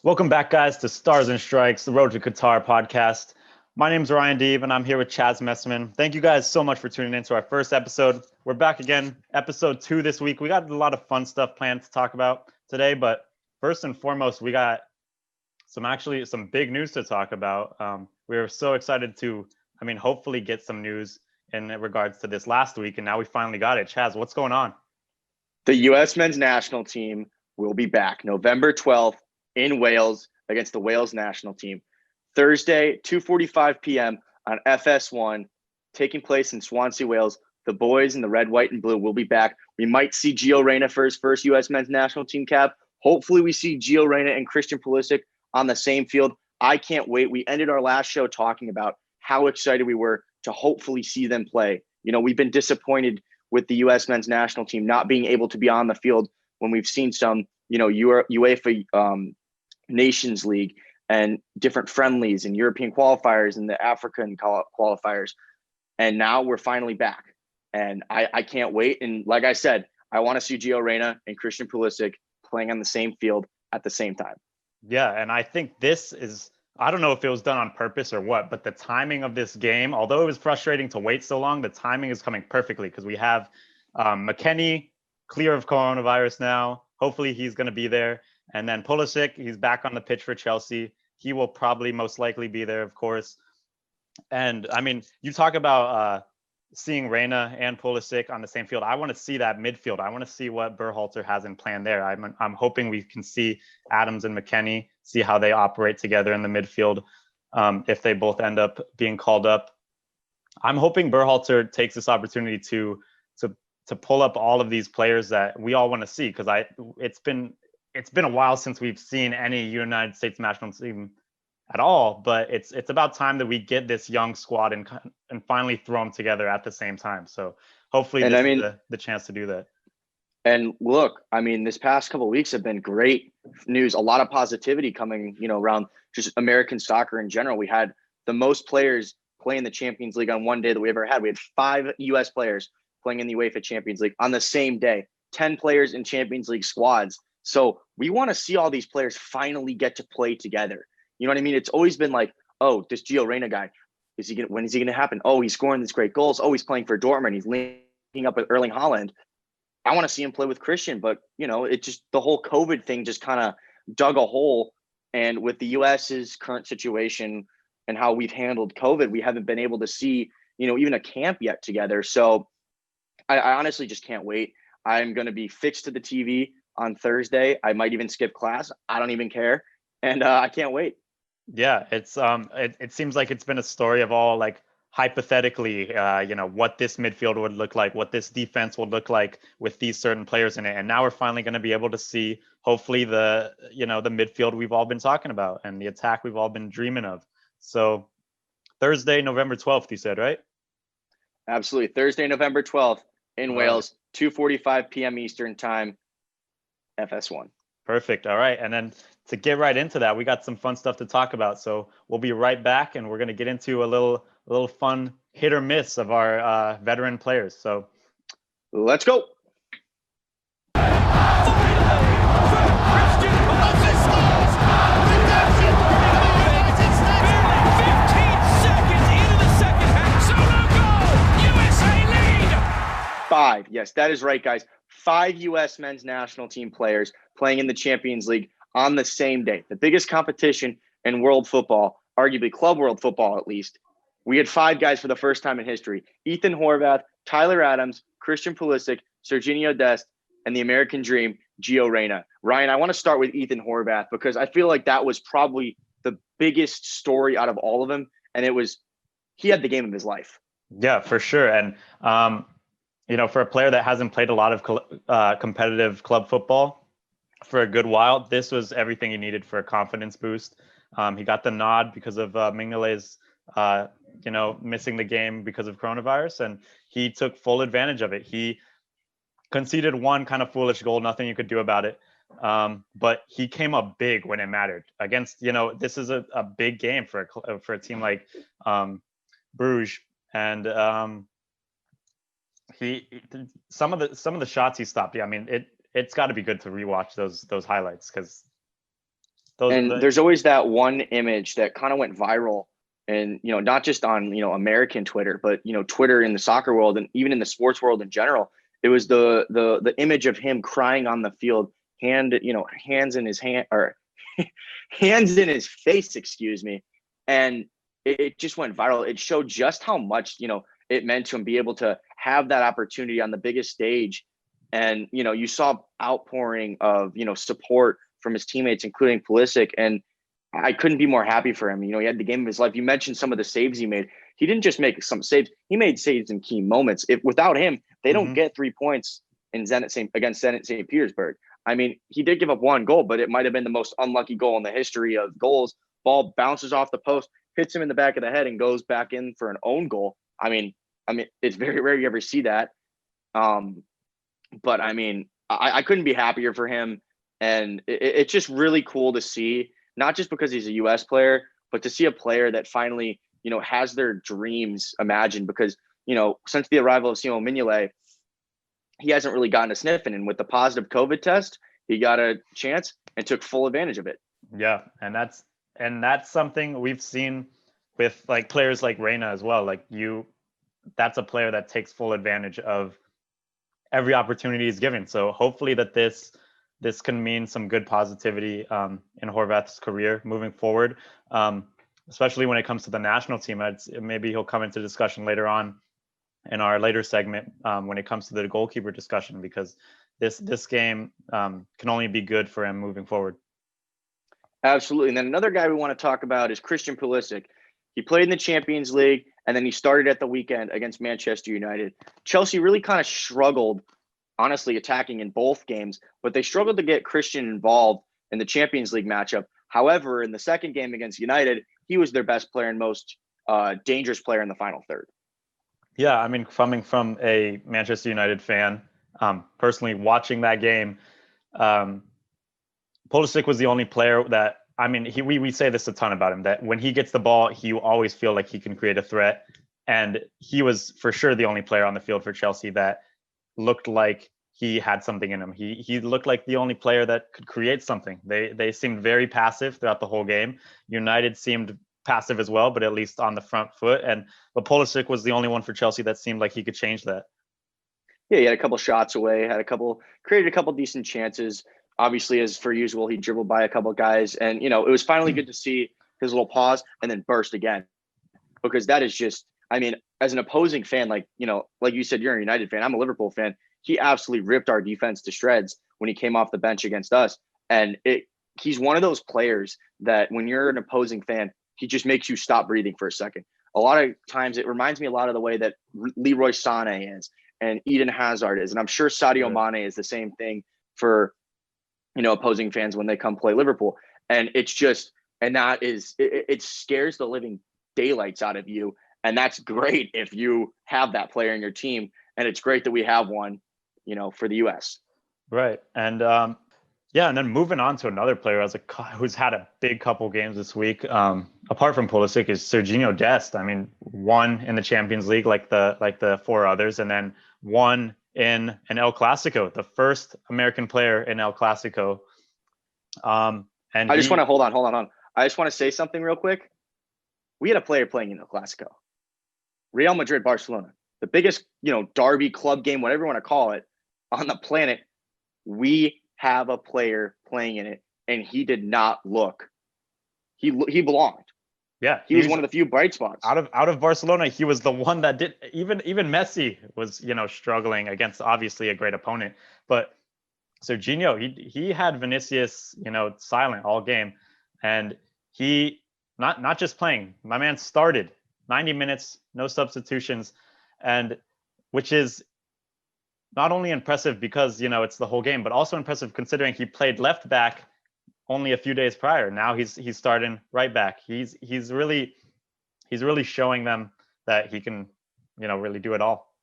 Welcome back, guys, to Stars and Strikes, the Road to Qatar podcast. My name is Ryan Deeb, and I'm here with Chaz Messman. Thank you guys so much for tuning in to our first episode. We're back again, episode 2 this week. We got a lot of fun stuff planned to talk about today, but first and foremost, we got some big news to talk about. We were so excited to, hopefully get some news in regards to this last week, and now we finally got it. Chaz, what's going on? The U.S. men's national team will be back November 12th in Wales against the Wales national team. Thursday, 2:45 p.m. on FS1, taking place in Swansea, Wales. The boys in the red, white, and blue will be back. We might see Gio Reyna for his first U.S. men's national team cap. Hopefully we see Gio Reyna and Christian Pulisic on the same field. I can't wait. We ended our last show talking about how excited we were to hopefully see them play. You know, we've been disappointed with the U.S. men's national team not being able to be on the field when we've seen some, UEFA Nations League and different friendlies and European qualifiers and the African qualifiers. And now we're finally back. And I can't wait. And like I said, I want to see Gio Reyna and Christian Pulisic playing on the same field at the same time. Yeah, and I think this is, I don't know if it was done on purpose or what, but the timing of this game, although it was frustrating to wait so long, the timing is coming perfectly because we have McKennie clear of coronavirus now. Hopefully he's going to be there. And then Pulisic, he's back on the pitch for Chelsea. He will probably most likely be there, of course. And you talk about seeing Reyna and Pulisic on the same field. I want to see that midfield. I want to see what Berhalter has in plan there. I'm hoping we can see Adams and McKennie, see how they operate together in the midfield if they both end up being called up. I'm hoping Berhalter takes this opportunity to pull up all of these players that we all want to see, because it's been a while since we've seen any United States national team at all, but it's about time that we get this young squad and finally throw them together at the same time. So hopefully this is the chance to do that. And look, this past couple of weeks have been great news. A lot of positivity coming, around just American soccer in general. We had the most players playing the Champions League on one day that we ever had. We had 5 U.S. players playing in the UEFA Champions League on the same day, 10 players in Champions League squads. So we want to see all these players finally get to play together. You know what I mean? It's always been like, oh, this Gio Reyna guy, when is he going to happen? Oh, he's scoring these great goals. Oh, he's playing for Dortmund. He's linking up with Erling Haaland. I want to see him play with Christian, but it just, the whole COVID thing just kind of dug a hole. And with the US's current situation and how we've handled COVID, we haven't been able to see, even a camp yet together. So I honestly just can't wait. I'm going to be fixed to the TV on Thursday. I might even skip class. I don't even care. And I can't wait. Yeah, it's it seems like it's been a story of all, like, hypothetically, what this midfield would look like, what this defense would look like with these certain players in it. And now we're finally going to be able to see, hopefully, the midfield we've all been talking about and the attack we've all been dreaming of. So Thursday, November 12th, you said, right? Absolutely. Thursday, November 12th in Wales, 2:45 p.m. Eastern time, FS1. Perfect. All right. And then to get right into that, we got some fun stuff to talk about. So we'll be right back, and we're going to get into a little fun hit or miss of our veteran players. So let's go. Five. Yes, that is right, guys. 5 U.S. men's national team players playing in the Champions League on the same day. The biggest competition in world football, arguably club world football at least. We had 5 guys for the first time in history. Ethan Horvath, Tyler Adams, Christian Pulisic, Serginho Dest, and the American dream, Gio Reyna. Ryan, I want to start with Ethan Horvath because I feel like that was probably the biggest story out of all of them. And he had the game of his life. Yeah, for sure. And, for a player that hasn't played a lot of competitive club football for a good while, this was everything he needed for a confidence boost. He got the nod because of Mingale's, missing the game because of coronavirus, and he took full advantage of it. He conceded one kind of foolish goal, nothing you could do about it. But he came up big when it mattered against, this is a big game for a team like Bruges. And some of the shots he stopped. Yeah, I mean, it's got to be good to rewatch those highlights because And there's always that one image that kind of went viral, and not just on American Twitter, but Twitter in the soccer world and even in the sports world in general. It was the image of him crying on the field, hands in his hand, or hands in his face, excuse me. And it just went viral. It showed just how much it meant to him be able to have that opportunity on the biggest stage. And you saw outpouring of support from his teammates, including Pulisic, and I couldn't be more happy for him. He had the game of his life. You mentioned some of the saves he made. He didn't just make some saves; he made saves in key moments. Without him, they don't get 3 points in against Zenit St. Petersburg. I mean, he did give up one goal, but it might have been the most unlucky goal in the history of goals. Ball bounces off the post, hits him in the back of the head, and goes back in for an own goal. I mean, it's very rare you ever see that. But I mean, I couldn't be happier for him. And it's just really cool to see, not just because he's a U.S. player, but to see a player that finally, has their dreams imagined. Because, since the arrival of Simon Mignolet, he hasn't really gotten a sniff in. And with the positive COVID test, he got a chance and took full advantage of it. Yeah, and that's something we've seen with like players like Reina as well. That's a player that takes full advantage of every opportunity he's given. So hopefully that this can mean some good positivity in Horvath's career moving forward, especially when it comes to the national team. Maybe he'll come into discussion later on in our later segment when it comes to the goalkeeper discussion, because this game can only be good for him moving forward. Absolutely. And then another guy we want to talk about is Christian Pulisic. He played in the Champions League, and then he started at the weekend against Manchester United. Chelsea really kind of struggled, honestly, attacking in both games, but they struggled to get Christian involved in the Champions League matchup. However, in the second game against United, he was their best player and most dangerous player in the final third. Yeah, I mean, coming from a Manchester United fan, personally watching that game, Pulisic was the only player that, I mean, we say this a ton about him, that when he gets the ball, he always feel like he can create a threat. And he was for sure the only player on the field for Chelsea that looked like he had something in him. He looked like the only player that could create something. They seemed very passive throughout the whole game. United seemed passive as well, but at least on the front foot. But Pulisic was the only one for Chelsea that seemed like he could change that. Yeah, he had a couple shots away, created a couple decent chances. Obviously, as per usual, he dribbled by a couple guys, and it was finally good to see his little pause and then burst again, because that is just, I mean, as an opposing fan, like you said, you're a United fan. I'm a Liverpool fan. He absolutely ripped our defense to shreds when he came off the bench against us, and he's one of those players that when you're an opposing fan, he just makes you stop breathing for a second. A lot of times, it reminds me a lot of the way that Leroy Sané is and Eden Hazard is, and I'm sure Sadio Mane is the same thing for opposing fans when they come play Liverpool. And it's just, and that is, it scares the living daylights out of you. And that's great if you have that player in your team. And it's great that we have one, for the US. Right. And and then moving on to another player who's had a big couple games this week, apart from Pulisic, is Serginho Dest. I mean, one in the Champions League like the four others, and then one in an El Clasico, the first American player in El Clasico. And I just want to hold on. I just want to say something real quick. We had a player playing in El Clasico. Real Madrid, Barcelona, the biggest, derby club game, whatever you want to call it, on the planet. We have a player playing in it, and he did not look. He belonged. Yeah, he was one of the few bright spots. Out of Barcelona, he was the one that did. Even Messi was, struggling against obviously a great opponent. But Serginho, he had Vinicius, silent all game, and he not just playing. My man started 90 minutes, no substitutions, and which is not only impressive because it's the whole game, but also impressive considering he played left back only a few days prior. Now he's starting right back. He's really showing them that he can, really do it all.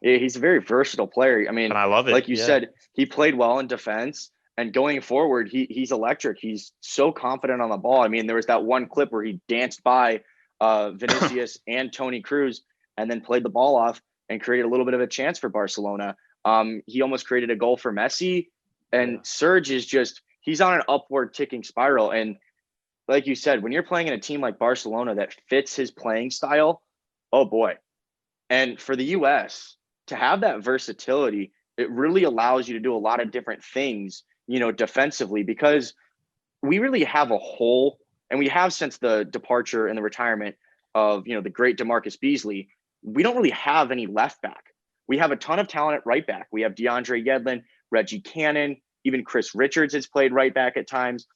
Yeah, he's a very versatile player. I mean, and I love it. Like you said, he played well in defense, and going forward, he's electric. He's so confident on the ball. I mean, there was that one clip where he danced by Vinicius and Toni Kroos and then played the ball off and created a little bit of a chance for Barcelona. He almost created a goal for Messi, and Serge is just, he's on an upward ticking spiral. And like you said, when you're playing in a team like Barcelona that fits his playing style, oh boy. And for the US to have that versatility, it really allows you to do a lot of different things, defensively, because we really have a hole, and we have since the departure and the retirement of, the great DeMarcus Beasley. We don't really have any left back. We have a ton of talent at right back. We have DeAndre Yedlin, Reggie Cannon, even Chris Richards has played right back at times,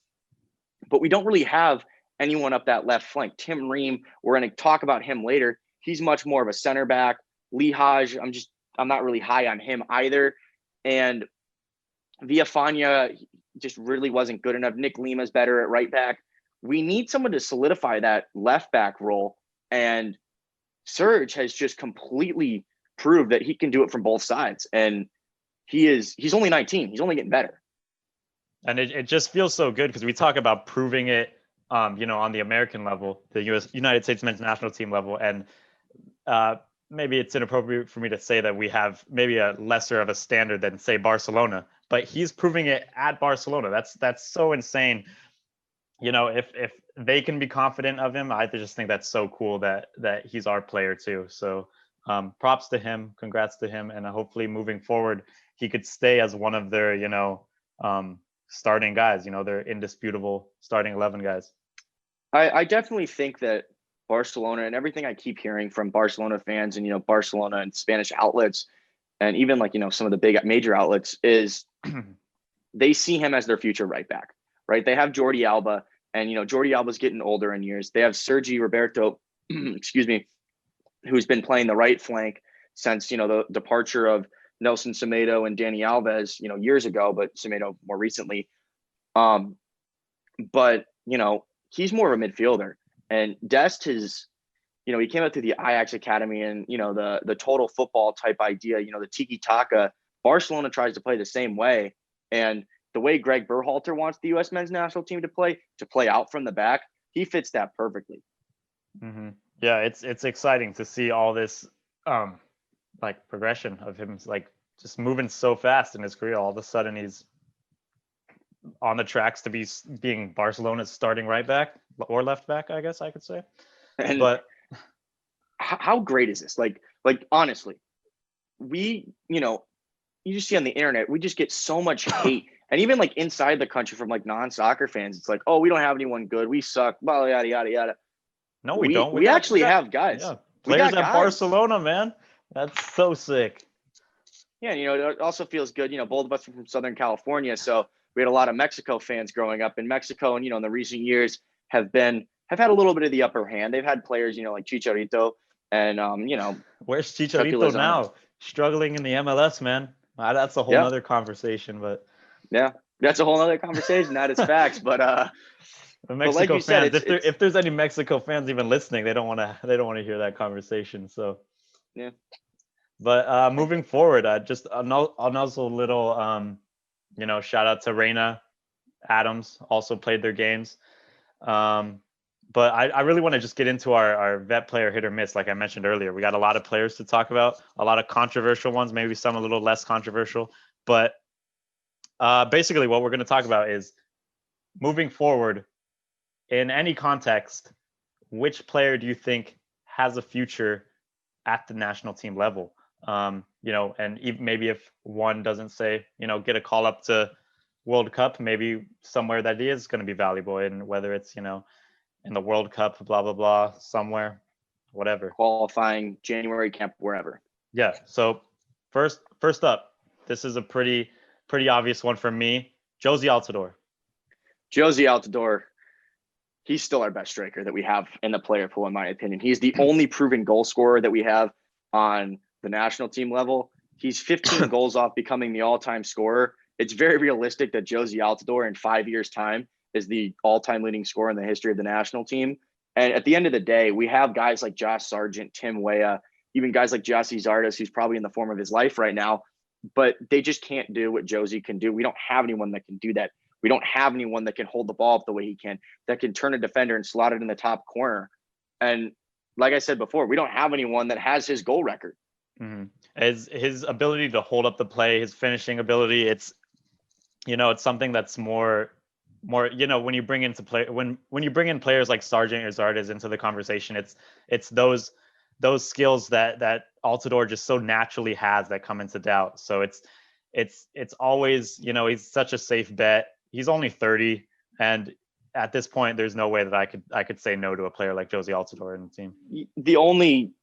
but we don't really have anyone up that left flank. Tim Ream, we're going to talk about him later. He's much more of a center back. Lee Hodge, I'm not really high on him either. And Villafana just really wasn't good enough. Nick Lima's better at right back. We need someone to solidify that left back role. And Serge has just completely proved that he can do it from both sides. And he's only 19. He's only getting better. And it just feels so good because we talk about proving it, on the American level, the United States men's national team level. And maybe it's inappropriate for me to say that we have maybe a lesser of a standard than, say, Barcelona, but he's proving it at Barcelona. That's so insane. If they can be confident of him, I just think that's so cool that he's our player too. So props to him, congrats to him, and hopefully moving forward, he could stay as one of their, starting guys, their indisputable starting 11 guys. I definitely think that Barcelona, and everything I keep hearing from Barcelona fans and, Barcelona and Spanish outlets, and even like, some of the big major outlets, is they see him as their future right back, right? They have Jordi Alba, and, Jordi Alba's getting older in years. They have Sergi Roberto, excuse me, who's been playing the right flank since, the departure of Nelson Semedo and Dani Alves, years ago, but Semedo more recently. But, he's more of a midfielder. And Dest is, he came out through the Ajax Academy, and, the total football type idea, the tiki-taka. Barcelona tries to play the same way. And the way Greg Berhalter wants the U.S. men's national team to play out from the back, he fits that perfectly. Mm-hmm. Yeah, it's exciting to see all this progression of him, just moving so fast in his career. All of a sudden he's on the tracks to being Barcelona's starting right back or left back, I guess I could say. And but how great is this? Like honestly, we, you just see on the internet, we just get so much hate. And even inside the country from non-soccer fans, it's like, oh, we don't have anyone good. We suck. Blah, yada, yada, yada. No, we don't. We actually have guys. Yeah, players at Barcelona, man. That's so sick. Yeah, it also feels good. Both of us are from Southern California, so we had a lot of Mexico fans growing up in Mexico, and in the recent years have had a little bit of the upper hand. They've had players, like Chicharito, and where's Chicharito now? Struggling in the MLS, man. That's a whole other conversation, but yeah, that's a whole other conversation. That is facts, but the Mexico fans. Said, if there's any Mexico fans even listening, they don't want to hear that conversation. So yeah. But moving forward, just another little shout out to Reina Adams, also played their games. But I really want to just get into our vet player hit or miss. Like I mentioned earlier, we got a lot of players to talk about, a lot of controversial ones, maybe some a little less controversial. But basically what we're going to talk about is moving forward in any context, which player do you think has a future at the national team level? And even maybe if one doesn't say, get a call up to World Cup, maybe somewhere that he is going to be valuable, and whether it's, in the World Cup, blah, blah, blah, somewhere, whatever. Qualifying, January camp, wherever. Yeah. So first up, this is a pretty obvious one for me. Jozy Altidore. Jozy Altidore, he's still our best striker that we have in the player pool, in my opinion. He's the only proven goal scorer that we have on the national team level. He's 15 goals off becoming the all-time scorer. It's very realistic that Jozy Altidore in 5 years' time is the all-time leading scorer in the history of the national team. And at the end of the day, we have guys like Josh Sargent, Tim Weah, even guys like Jesse Zardes, who's probably in the form of his life right now, but they just can't do what Jozy can do. We don't have anyone that can do that. We don't have anyone that can hold the ball up the way he can, that can turn a defender and slot it in the top corner. And like I said before, we don't have anyone that has his goal record. Mm-hmm. His ability to hold up the play, his finishing ability, it's something that's more more, when you bring into play when you bring in players like Sargent or Zardes into the conversation, it's those skills that Altidore just so naturally has that come into doubt. So it's always, he's such a safe bet. He's only 30, and at this point, there's no way that I could say no to a player like Josie Altidore in the team. The only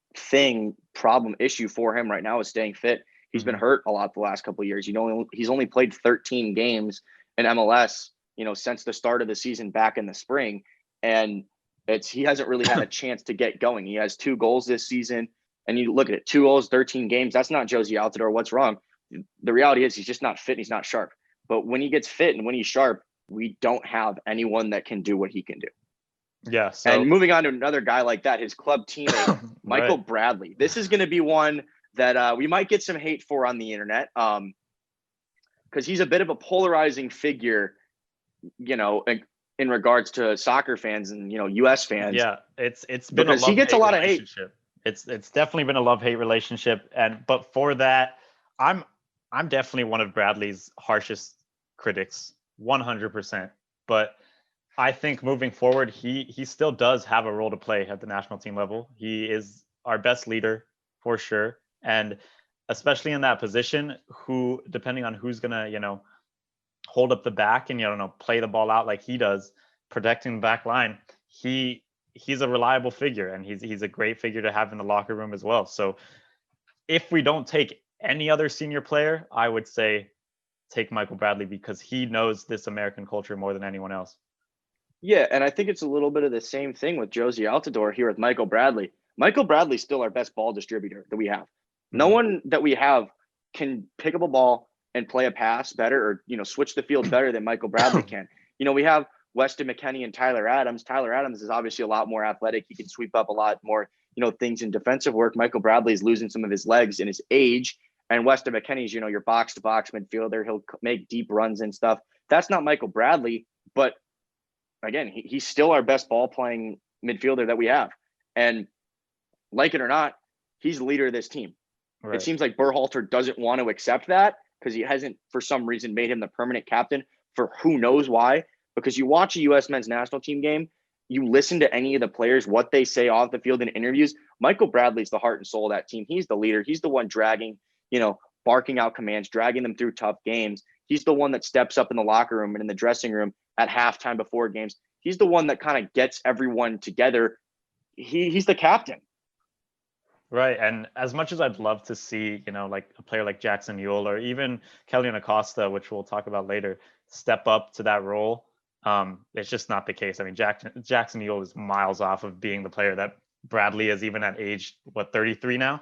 issue for him right now is staying fit. He's been hurt a lot the last couple of years. He's only played 13 games in MLS, since the start of the season back in the spring. And he hasn't really had a chance to get going. He has 2 goals this season. And you look at it, 2 goals, 13 games. That's not Josie Altidore. What's wrong? The reality is he's just not fit. And he's not sharp. But when he gets fit and when he's sharp, we don't have anyone that can do what he can do. Yeah. So, and moving on to another guy like that, his club teammate, Michael Bradley. This is going to be one that we might get some hate for on the internet, because he's a bit of a polarizing figure, in regards to soccer fans and U.S. fans. Yeah, it's been because he gets a lot of hate. It's definitely been a love-hate relationship, but for that, I'm definitely one of Bradley's harshest critics, 100%. But I think moving forward, he still does have a role to play at the national team level. He is our best leader for sure, and especially in that position, who, depending on who's gonna hold up the back and play the ball out like he does, protecting the back line, he's a reliable figure, and he's a great figure to have in the locker room as well. So if we don't take any other senior player, I would say take Michael Bradley, because he knows this American culture more than anyone else. Yeah, and I think it's a little bit of the same thing with Josie Altidore here with Michael Bradley. Michael Bradley's still our best ball distributor that we have. No one that we have can pick up a ball and play a pass better, or switch the field better than Michael Bradley can. We have Weston McKennie and Tyler Adams. Tyler Adams is obviously a lot more athletic. He can sweep up a lot more, things in defensive work. Michael Bradley is losing some of his legs in his age. And Weston McKennie's, your box-to-box midfielder. He'll make deep runs and stuff. That's not Michael Bradley, but again, he's still our best ball-playing midfielder that we have. And like it or not, he's the leader of this team. Right. It seems like Berhalter doesn't want to accept that, because he hasn't, for some reason, made him the permanent captain for who knows why. Because you watch a U.S. men's national team game, you listen to any of the players, what they say off the field in interviews. Michael Bradley's the heart and soul of that team. He's the leader. He's the one dragging, barking out commands, dragging them through tough games. He's the one that steps up in the locker room and in the dressing room at halftime before games. He's the one that kind of gets everyone together. He's the captain. Right. And as much as I'd love to see, like a player like Jackson Ewell or even Kellyan Acosta, which we'll talk about later, step up to that role, it's just not the case. I mean, Jackson Ewell is miles off of being the player that Bradley is, even at age, 33 now.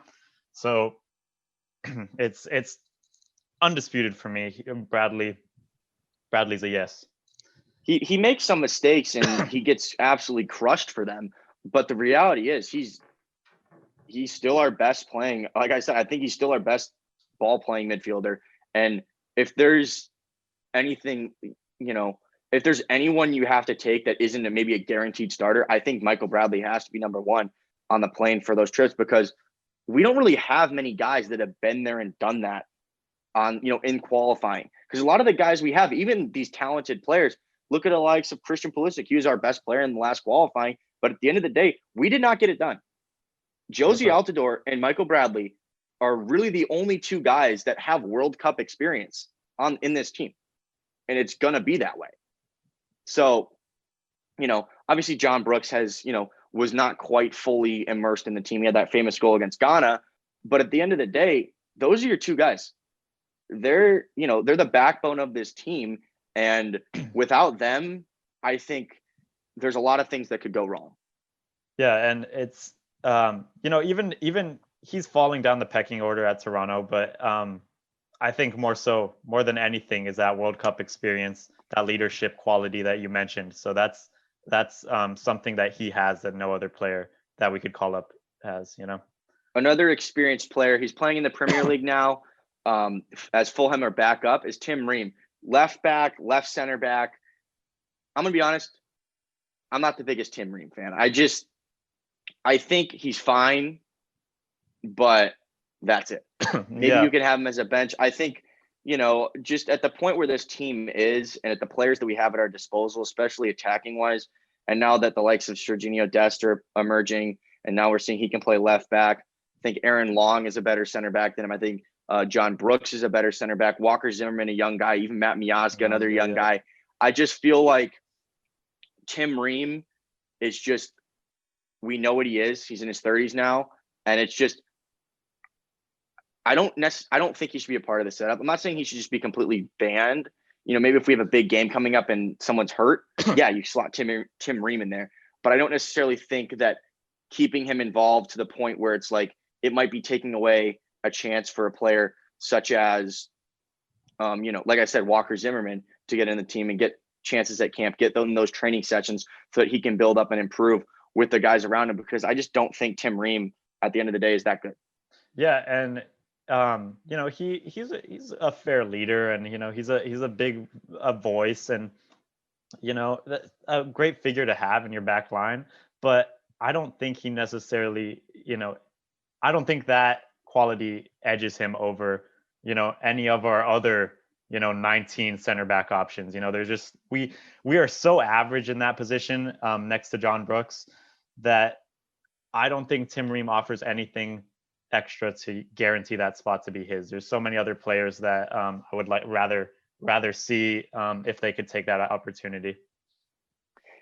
So it's undisputed for me. Bradley's a yes. He makes some mistakes and he gets absolutely crushed for them. But the reality is he's still our best playing. Like I said, I think he's still our best ball playing midfielder. And if there's anything, if there's anyone you have to take that isn't maybe a guaranteed starter, I think Michael Bradley has to be number one on the plane for those trips, because we don't really have many guys that have been there and done that on, in qualifying. Because a lot of the guys we have, even these talented players, look at the likes of Christian Pulisic. He was our best player in the last qualifying. But at the end of the day, we did not get it done. Josie Altidore and Michael Bradley are really the only 2 guys that have World Cup experience in this team. And it's going to be that way. So, obviously John Brooks was not quite fully immersed in the team. He had that famous goal against Ghana. But at the end of the day, those are your 2 guys. They're the backbone of this team. And without them, I think there's a lot of things that could go wrong. Yeah. And it's, even he's falling down the pecking order at Toronto, but I think more than anything is that World Cup experience, that leadership quality that you mentioned. So that's something that he has that no other player that we could call up has, Another experienced player, he's playing in the Premier League now, as Fulham are backup, is Tim Ream. Left back, left center back. I'm going to be honest, I'm not the biggest Tim Ream fan. I think he's fine, but that's it. Maybe you can have him as a bench. I think just at the point where this team is and at the players that we have at our disposal, especially attacking wise, and now that the likes of Serginho Dest are emerging, and now we're seeing he can play left back. I think Aaron Long is a better center back than him. I think John Brooks is a better center back. Walker Zimmerman, a young guy. Even Matt Miazga, another young guy. I just feel like Tim Ream is just, we know what he is. He's in his 30s now. And it's just, I don't think he should be a part of the setup. I'm not saying he should just be completely banned. Maybe if we have a big game coming up and someone's hurt, yeah, you slot Tim Ream in there. But I don't necessarily think that keeping him involved to the point where it's like it might be taking away a chance for a player such as, like I said, Walker Zimmerman to get in the team and get chances at camp, get them in those training sessions so that he can build up and improve with the guys around him, because I just don't think Tim Ream at the end of the day is that good. Yeah. And he's a fair leader, and he's a big voice, and a great figure to have in your back line. But I don't think he necessarily, I don't think that quality edges him over any of our other 19 center back options. There's just we are so average in that position next to John Brooks that I don't think Tim Ream offers anything extra to guarantee that spot to be his. There's so many other players that I would rather see if they could take that opportunity.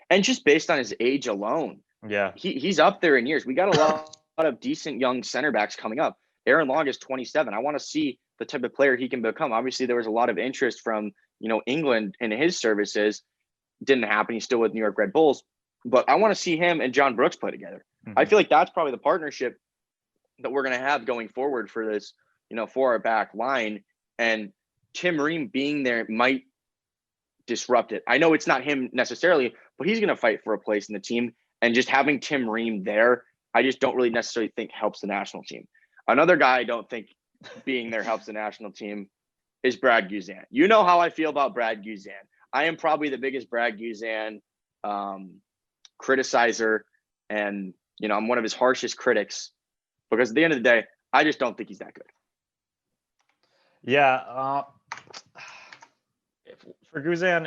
And just based on his age alone, yeah, he's up there in years. We got a lot of decent young center backs coming up. Aaron Long is 27. I want to see the type of player he can become. Obviously, there was a lot of interest from England in his services. Didn't happen. He's still with New York Red Bulls. But I want to see him and John Brooks play together. Mm-hmm. I feel like that's probably the partnership that we're going to have going forward for this, for our back line. And Tim Ream being there might disrupt it. I know it's not him necessarily, but he's going to fight for a place in the team. And just having Tim Ream there, I just don't really necessarily think helps the national team. Another guy I don't think being there helps the national team is Brad Guzan. You know how I feel about Brad Guzan. I am probably the biggest Brad Guzan criticizer, and I'm one of his harshest critics, because at the end of the day, I just don't think he's that good. Yeah, for Guzan,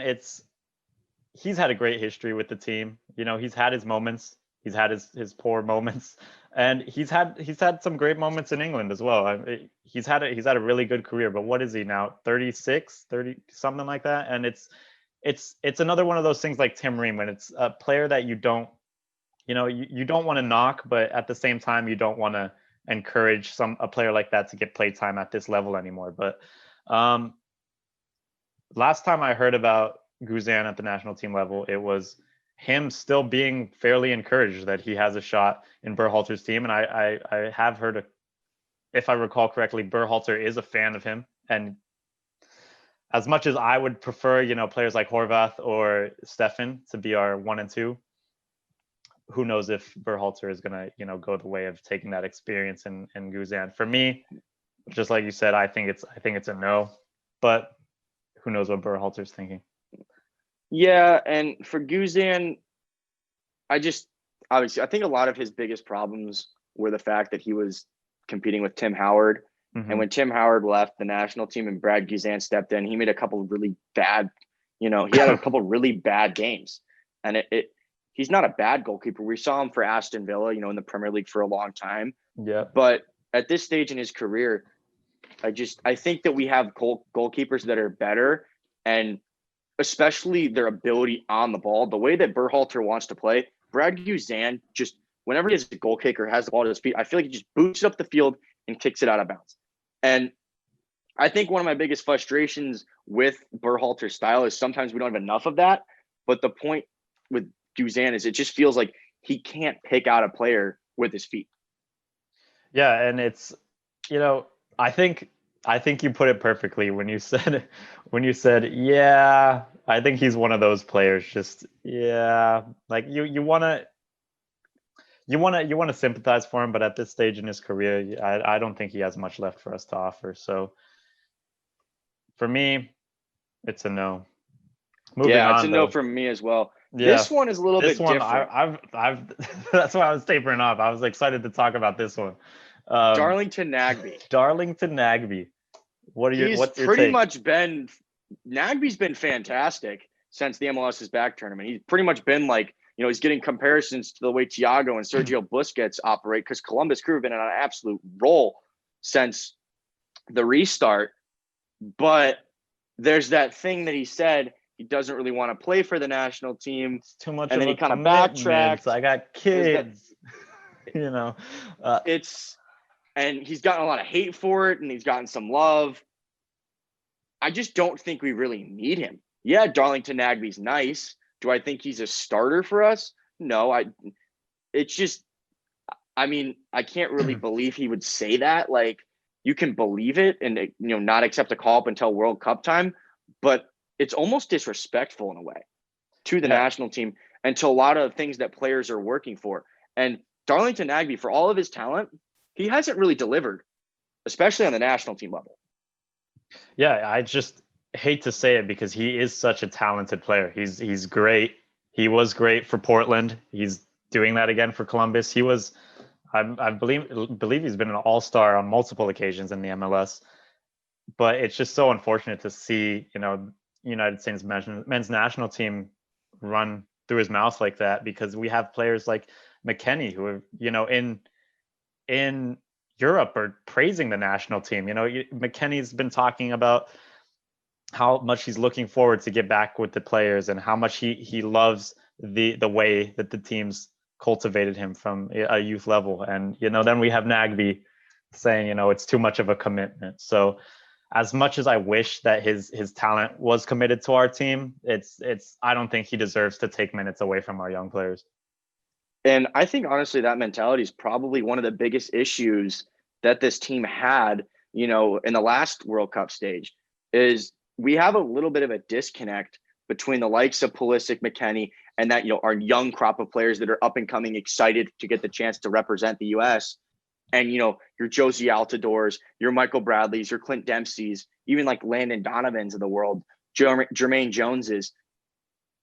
he's had a great history with the team. He's had his moments, he's had his poor moments, and he's had some great moments in England as well. He's had a really good career. But what is he now? 36, 30, something like that. And it's another one of those things like Tim Ream, when it's a player that you don't want to knock, but at the same time you don't want to encourage a player like that to get play time at this level anymore. But last time I heard about Guzan at the national team level, it was him still being fairly encouraged that he has a shot in Berhalter's team. And I have heard, if I recall correctly, Berhalter is a fan of him. And as much as I would prefer, players like Horvath or Stefan to be our 1 and 2, who knows if Berhalter is going to, go the way of taking that experience in Guzan. For me, just like you said, I think it's a no, but who knows what Berhalter's thinking. Yeah. And for Guzan, I think a lot of his biggest problems were the fact that he was competing with Tim Howard. Mm-hmm. And when Tim Howard left the national team and Brad Guzan stepped in, he made a couple of really bad, he had a couple of really bad games. And he's not a bad goalkeeper. We saw him for Aston Villa, in the Premier League for a long time. Yeah. But at this stage in his career, I think that we have goalkeepers that are better, and especially their ability on the ball, the way that Berhalter wants to play. Brad Guzan, just whenever he has a goal kicker, has the ball at his feet, I feel like he just boots it up the field and kicks it out of bounds. And I think one of my biggest frustrations with Berhalter's style is sometimes we don't have enough of that. But the point with Guzan is it just feels like he can't pick out a player with his feet. Yeah, and it's, I think you put it perfectly when you said, yeah, I think he's one of those players. Just, yeah, like you want to sympathize for him, but at this stage in his career, I don't think he has much left for us to offer. So for me, it's a no. Moving on, it's a no from me as well. Yeah. This one is a little bit different. I've that's why I was tapering off. I was excited to talk about this one. Darlington Nagbe. Darlington Nagbe. What's your pretty take? much been Nagby's been fantastic since the MLS's back tournament. He's pretty much been like, he's getting comparisons to the way Thiago and Sergio Busquets operate, because Columbus Crew have been on an absolute roll since the restart. But there's that thing that he said he doesn't really want to play for the national team. It's too much and of then a he kind of commitment. backtracked. I got kids. And he's gotten a lot of hate for it, and he's gotten some love. I just don't think we really need him. Yeah, Darlington Nagby's nice. Do I think he's a starter for us? No, I can't really believe he would say that. Like, you can believe it and, not accept a call up until World Cup time, but it's almost disrespectful in a way to the national team and to a lot of things that players are working for. And Darlington Nagby, for all of his talent, he hasn't really delivered, especially on the national team level. Yeah, I just hate to say it because he is such a talented player. He's great. He was great for Portland. He's doing that again for Columbus. He was, I believe he's been an all-star on multiple occasions in the MLS. But it's just so unfortunate to see, United States men's national team run through his mouth like that, because we have players like McKennie who are, in Europe are praising the national team. McKennie's been talking about how much he's looking forward to get back with the players and how much he loves the way that the team's cultivated him from a youth level. And, then we have Nagby saying, it's too much of a commitment. So as much as I wish that his talent was committed to our team, I don't think he deserves to take minutes away from our young players. And I think, honestly, that mentality is probably one of the biggest issues that this team had, in the last World Cup stage, is we have a little bit of a disconnect between the likes of Pulisic, McKennie, and that, our young crop of players that are up and coming, excited to get the chance to represent the U.S. And, your Josie Altidores, your Michael Bradleys, your Clint Dempseys, even like Landon Donovans of the world, Jermaine Joneses,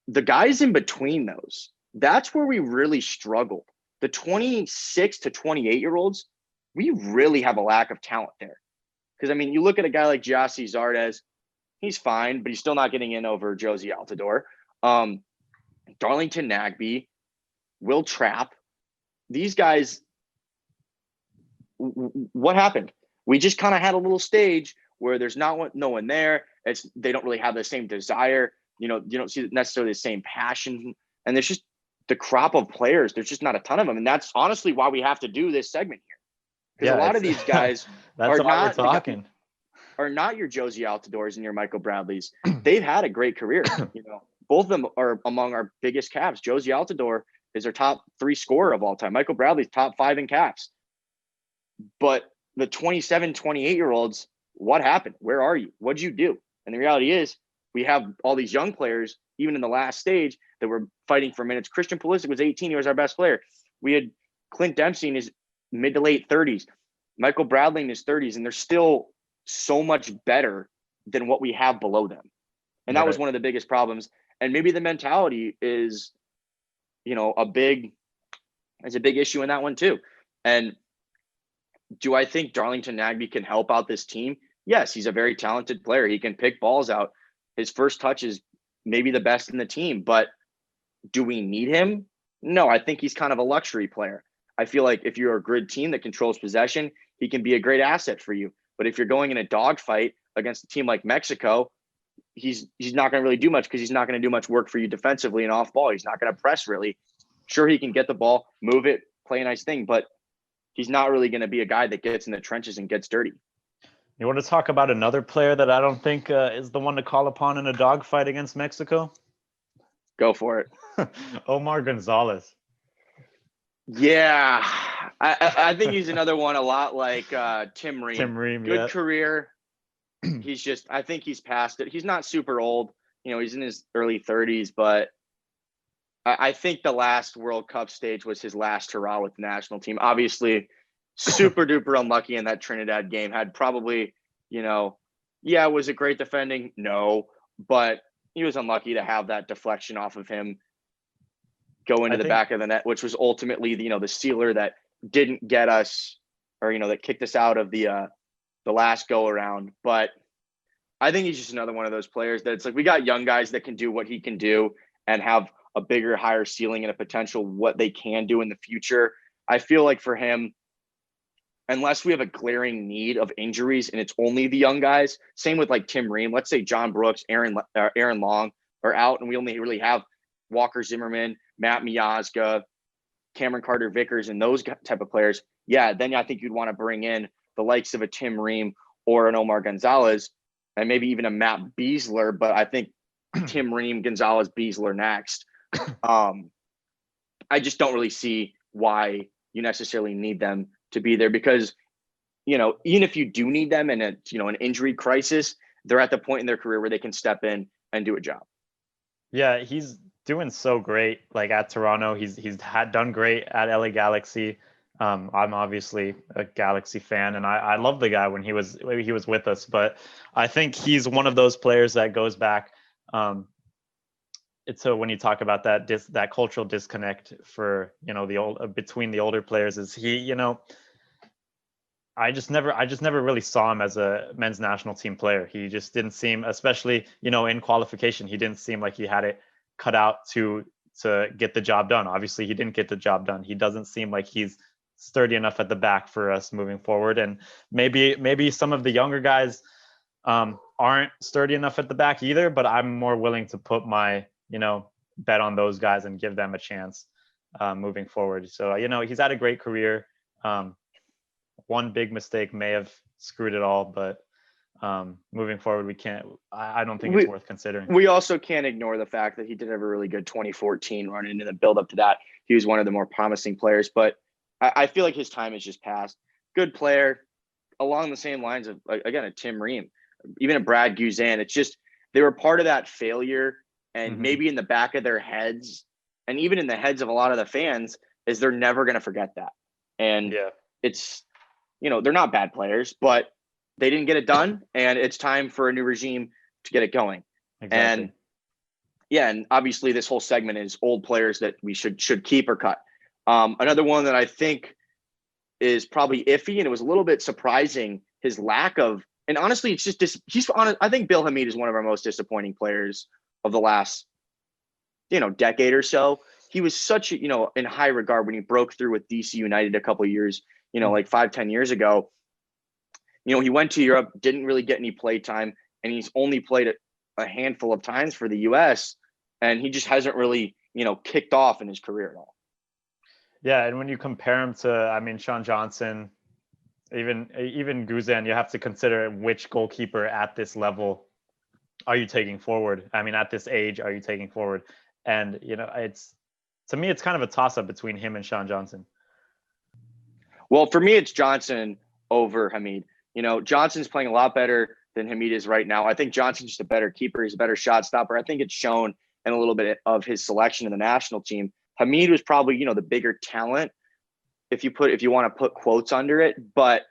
the guys in between those, that's where we really struggled. The 26 to 28-year-olds, we really have a lack of talent there. Because, you look at a guy like Gyasi Zardes, he's fine, but he's still not getting in over Josie Altidore. Darlington Nagby, Will Trapp, these guys, what happened? We just kind of had a little stage where there's no one there. They don't really have the same desire. You don't see necessarily the same passion. And there's just the crop of players. There's just not a ton of them. And that's honestly why we have to do this segment here. Because a lot of these guys are not your Josie Altidores and your Michael Bradleys. They've had a great career. Both of them are among our biggest caps. Josie Altidore is our top 3 scorer of all time. Michael Bradley's top 5 in caps. But the 27, 28-year-olds, what happened? Where are you? What'd you do? And the reality is we have all these young players, even in the last stage, that were fighting for minutes. Christian Pulisic was 18. He was our best player. We had Clint Dempsey in his mid to late 30s, Michael Bradley in his 30s, and they're still so much better than what we have below them. And that was one of the biggest problems. And maybe the mentality is, a big issue in that one too. And do I think Darlington Nagby can help out this team? Yes, he's a very talented player. He can pick balls out. His first touch is maybe the best in the team, but do we need him? No, I think he's kind of a luxury player. I feel like if you're a good team that controls possession, he can be a great asset for you. But if you're going in a dogfight against a team like Mexico, he's not going to really do much, because he's not going to do much work for you defensively and off ball. He's not going to press really. Sure, he can get the ball, move it, play a nice thing, but he's not really going to be a guy that gets in the trenches and gets dirty. You want to talk about another player that I don't think is the one to call upon in a dogfight against Mexico? Go for it. Omar Gonzalez. Yeah, I think he's another one a lot like Tim Ream. Good career. I think he's past it. He's not super old. He's in his early 30s, but I think the last World Cup stage was his last hurrah with the national team. Obviously, super duper unlucky in that Trinidad game. Had probably, was it great defending? No, but he was unlucky to have that deflection off of him go into the back of the net, which was ultimately, the sealer that didn't get us, or, that kicked us out of the the last go around. But I think he's just another one of those players that it's like we got young guys that can do what he can do and have a bigger, higher ceiling and a potential what they can do in the future. I feel like for him, unless we have a glaring need of injuries and it's only the young guys, same with like Tim Ream. Let's say John Brooks, Aaron Long are out, and we only really have Walker Zimmerman, Matt Miazga, Cameron Carter-Vickers, and those type of players. Yeah, then I think you'd want to bring in the likes of a Tim Ream or an Omar Gonzalez, and maybe even a Matt Beasler. But I think Tim Ream, Gonzalez, Beasler next. I just don't really see why you necessarily need them to be there because, even if you do need them in an injury crisis, they're at the point in their career where they can step in and do a job. Yeah, he's doing so great. Like at Toronto, he's done great at LA Galaxy. I'm obviously a Galaxy fan, and I love the guy when he was with us. But I think he's one of those players that goes back. So when you talk about that cultural disconnect for between the older players, is he I just never really saw him as a men's national team player. He just didn't seem, especially in qualification, he didn't seem like he had it cut out to get the job done. Obviously, he didn't get the job done. He doesn't seem like he's sturdy enough at the back for us moving forward. And maybe some of the younger guys aren't sturdy enough at the back either. But I'm more willing to put my bet on those guys and give them a chance moving forward. So he's had a great career. One big mistake may have screwed it all, but moving forward, I don't think it's worth considering. We also can't ignore the fact that he did have a really good 2014 run into the build up to that. He was one of the more promising players, but I feel like his time has just passed. Good player along the same lines of, again, a Tim Ream, even a Brad Guzan. It's just, they were part of that failure, and maybe in the back of their heads and even in the heads of a lot of the fans is they're never going to forget that. And it's, they're not bad players, but they didn't get it done, and it's time for a new regime to get it going. Exactly. And obviously this whole segment is old players that we should keep or cut. Another one that I think is probably iffy, and it was a little bit surprising, his lack of, and honestly, it's just he's honest. I think Bill Hamid is one of our most disappointing players of the last, decade or so. He was such a, in high regard when he broke through with DC United a couple of years, like 5-10 years ago. He went to Europe, didn't really get any play time, and he's only played it a handful of times for the US, and he just hasn't really, kicked off in his career at all. Yeah, and when you compare him to, Sean Johnson, even Guzan, you have to consider which goalkeeper at this level are you taking forward? At this age, are you taking forward? And, to me, it's kind of a toss-up between him and Sean Johnson. Well, for me, it's Johnson over Hamid. Johnson's playing a lot better than Hamid is right now. I think Johnson's just a better keeper. He's a better shot stopper. I think it's shown in a little bit of his selection in the national team. Hamid was probably, the bigger talent if you want to put quotes under it, but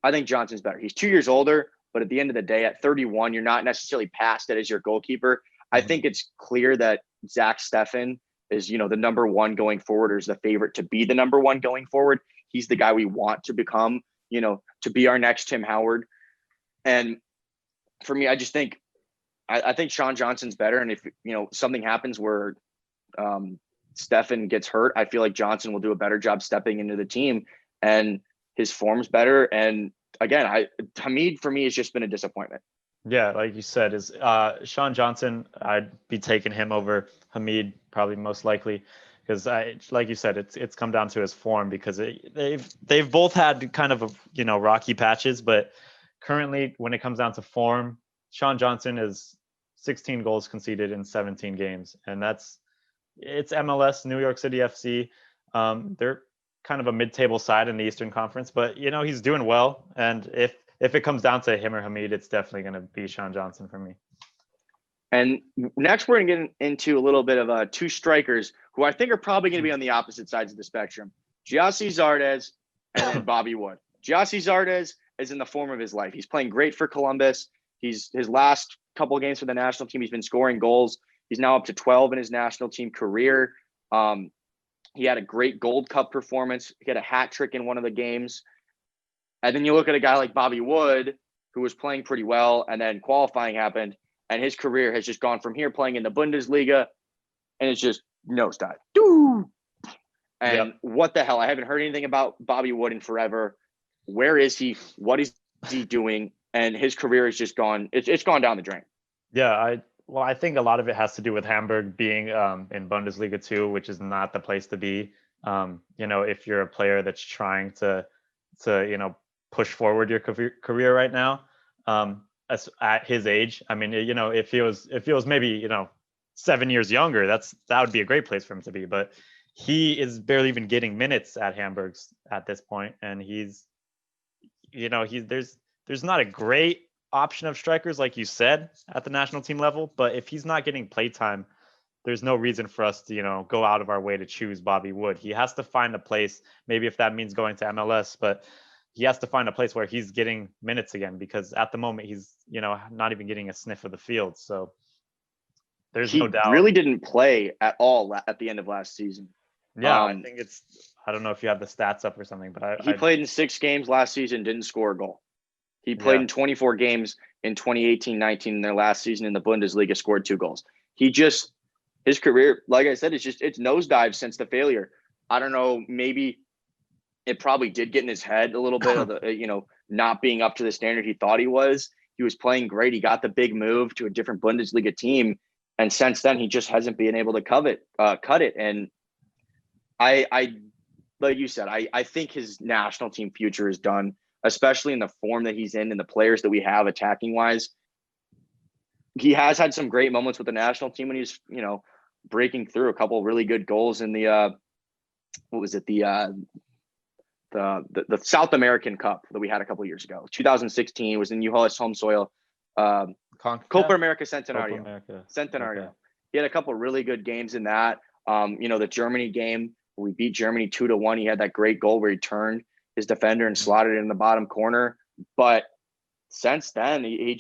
I think Johnson's better. He's 2 years older, but at the end of the day, at 31, you're not necessarily past it as your goalkeeper. I think it's clear that Zach Steffen is, the number one going forward, or is the favorite to be the number one going forward. He's the guy we want to become, to be our next Tim Howard. And for me, I just think, I think Sean Johnson's better. And if, something happens where Steffen gets hurt, I feel like Johnson will do a better job stepping into the team, and his form's better. And again, Hamid for me has just been a disappointment. Yeah, like you said, is Sean Johnson, I'd be taking him over Hamid probably most likely, because like you said, it's come down to his form, because they've both had kind of rocky patches, but currently when it comes down to form, Sean Johnson is 16 goals conceded in 17 games, and it's MLS, New York City FC. They're kind of a mid-table side in the Eastern Conference, but he's doing well, and if it comes down to him or Hamid, it's definitely going to be Sean Johnson for me. And next, we're going to get into a little bit of two strikers who I think are probably going to be on the opposite sides of the spectrum. Giassi Zardes and then Bobby Wood. Giassi Zardes is in the form of his life. He's playing great for Columbus. His last couple of games for the national team, he's been scoring goals. He's now up to 12 in his national team career. He had a great Gold Cup performance. He had a hat trick in one of the games. And then you look at a guy like Bobby Wood, who was playing pretty well, and then qualifying happened, and his career has just gone from here playing in the Bundesliga, and it's just nosedive. And what the hell? I haven't heard anything about Bobby Wood in forever. Where is he? What is he doing? And his career has just gone. It's gone down the drain. Yeah, I think a lot of it has to do with Hamburg being in Bundesliga 2, which is not the place to be. If you're a player that's trying to push forward your career right now, at his age. I mean, if he was maybe 7 years younger, that would be a great place for him to be. But he is barely even getting minutes at Hamburg's at this point, and there's not a great option of strikers, like you said, at the national team level. But if he's not getting playtime, there's no reason for us to, go out of our way to choose Bobby Wood. He has to find a place, maybe if that means going to MLS, but he has to find a place where he's getting minutes again, because at the moment he's, not even getting a sniff of the field. So there's no doubt. He really didn't play at all at the end of last season. Yeah, I think I don't know if you have the stats up or something, but he played in 6 games last season, didn't score a goal. He played in 24 games in 2018-19 in their last season in the Bundesliga, scored 2 goals. His career, like I said, it's nosedive since the failure. I don't know, maybe it probably did get in his head a little bit of the, not being up to the standard he thought he was. He was playing great. He got the big move to a different Bundesliga team. And since then, he just hasn't been able to cut it. And I like you said, I think his national team future is done, especially in the form that he's in and the players that we have attacking wise. He has had some great moments with the national team when he's, breaking through a couple of really good goals in the the South American Cup that we had a couple of years ago. 2016 was in U.S. home soil. Copa America Centenario. Okay. He had a couple of really good games in that. The Germany game where we beat Germany 2-1. He had that great goal where he turned his defender and slotted it in the bottom corner. But since then, he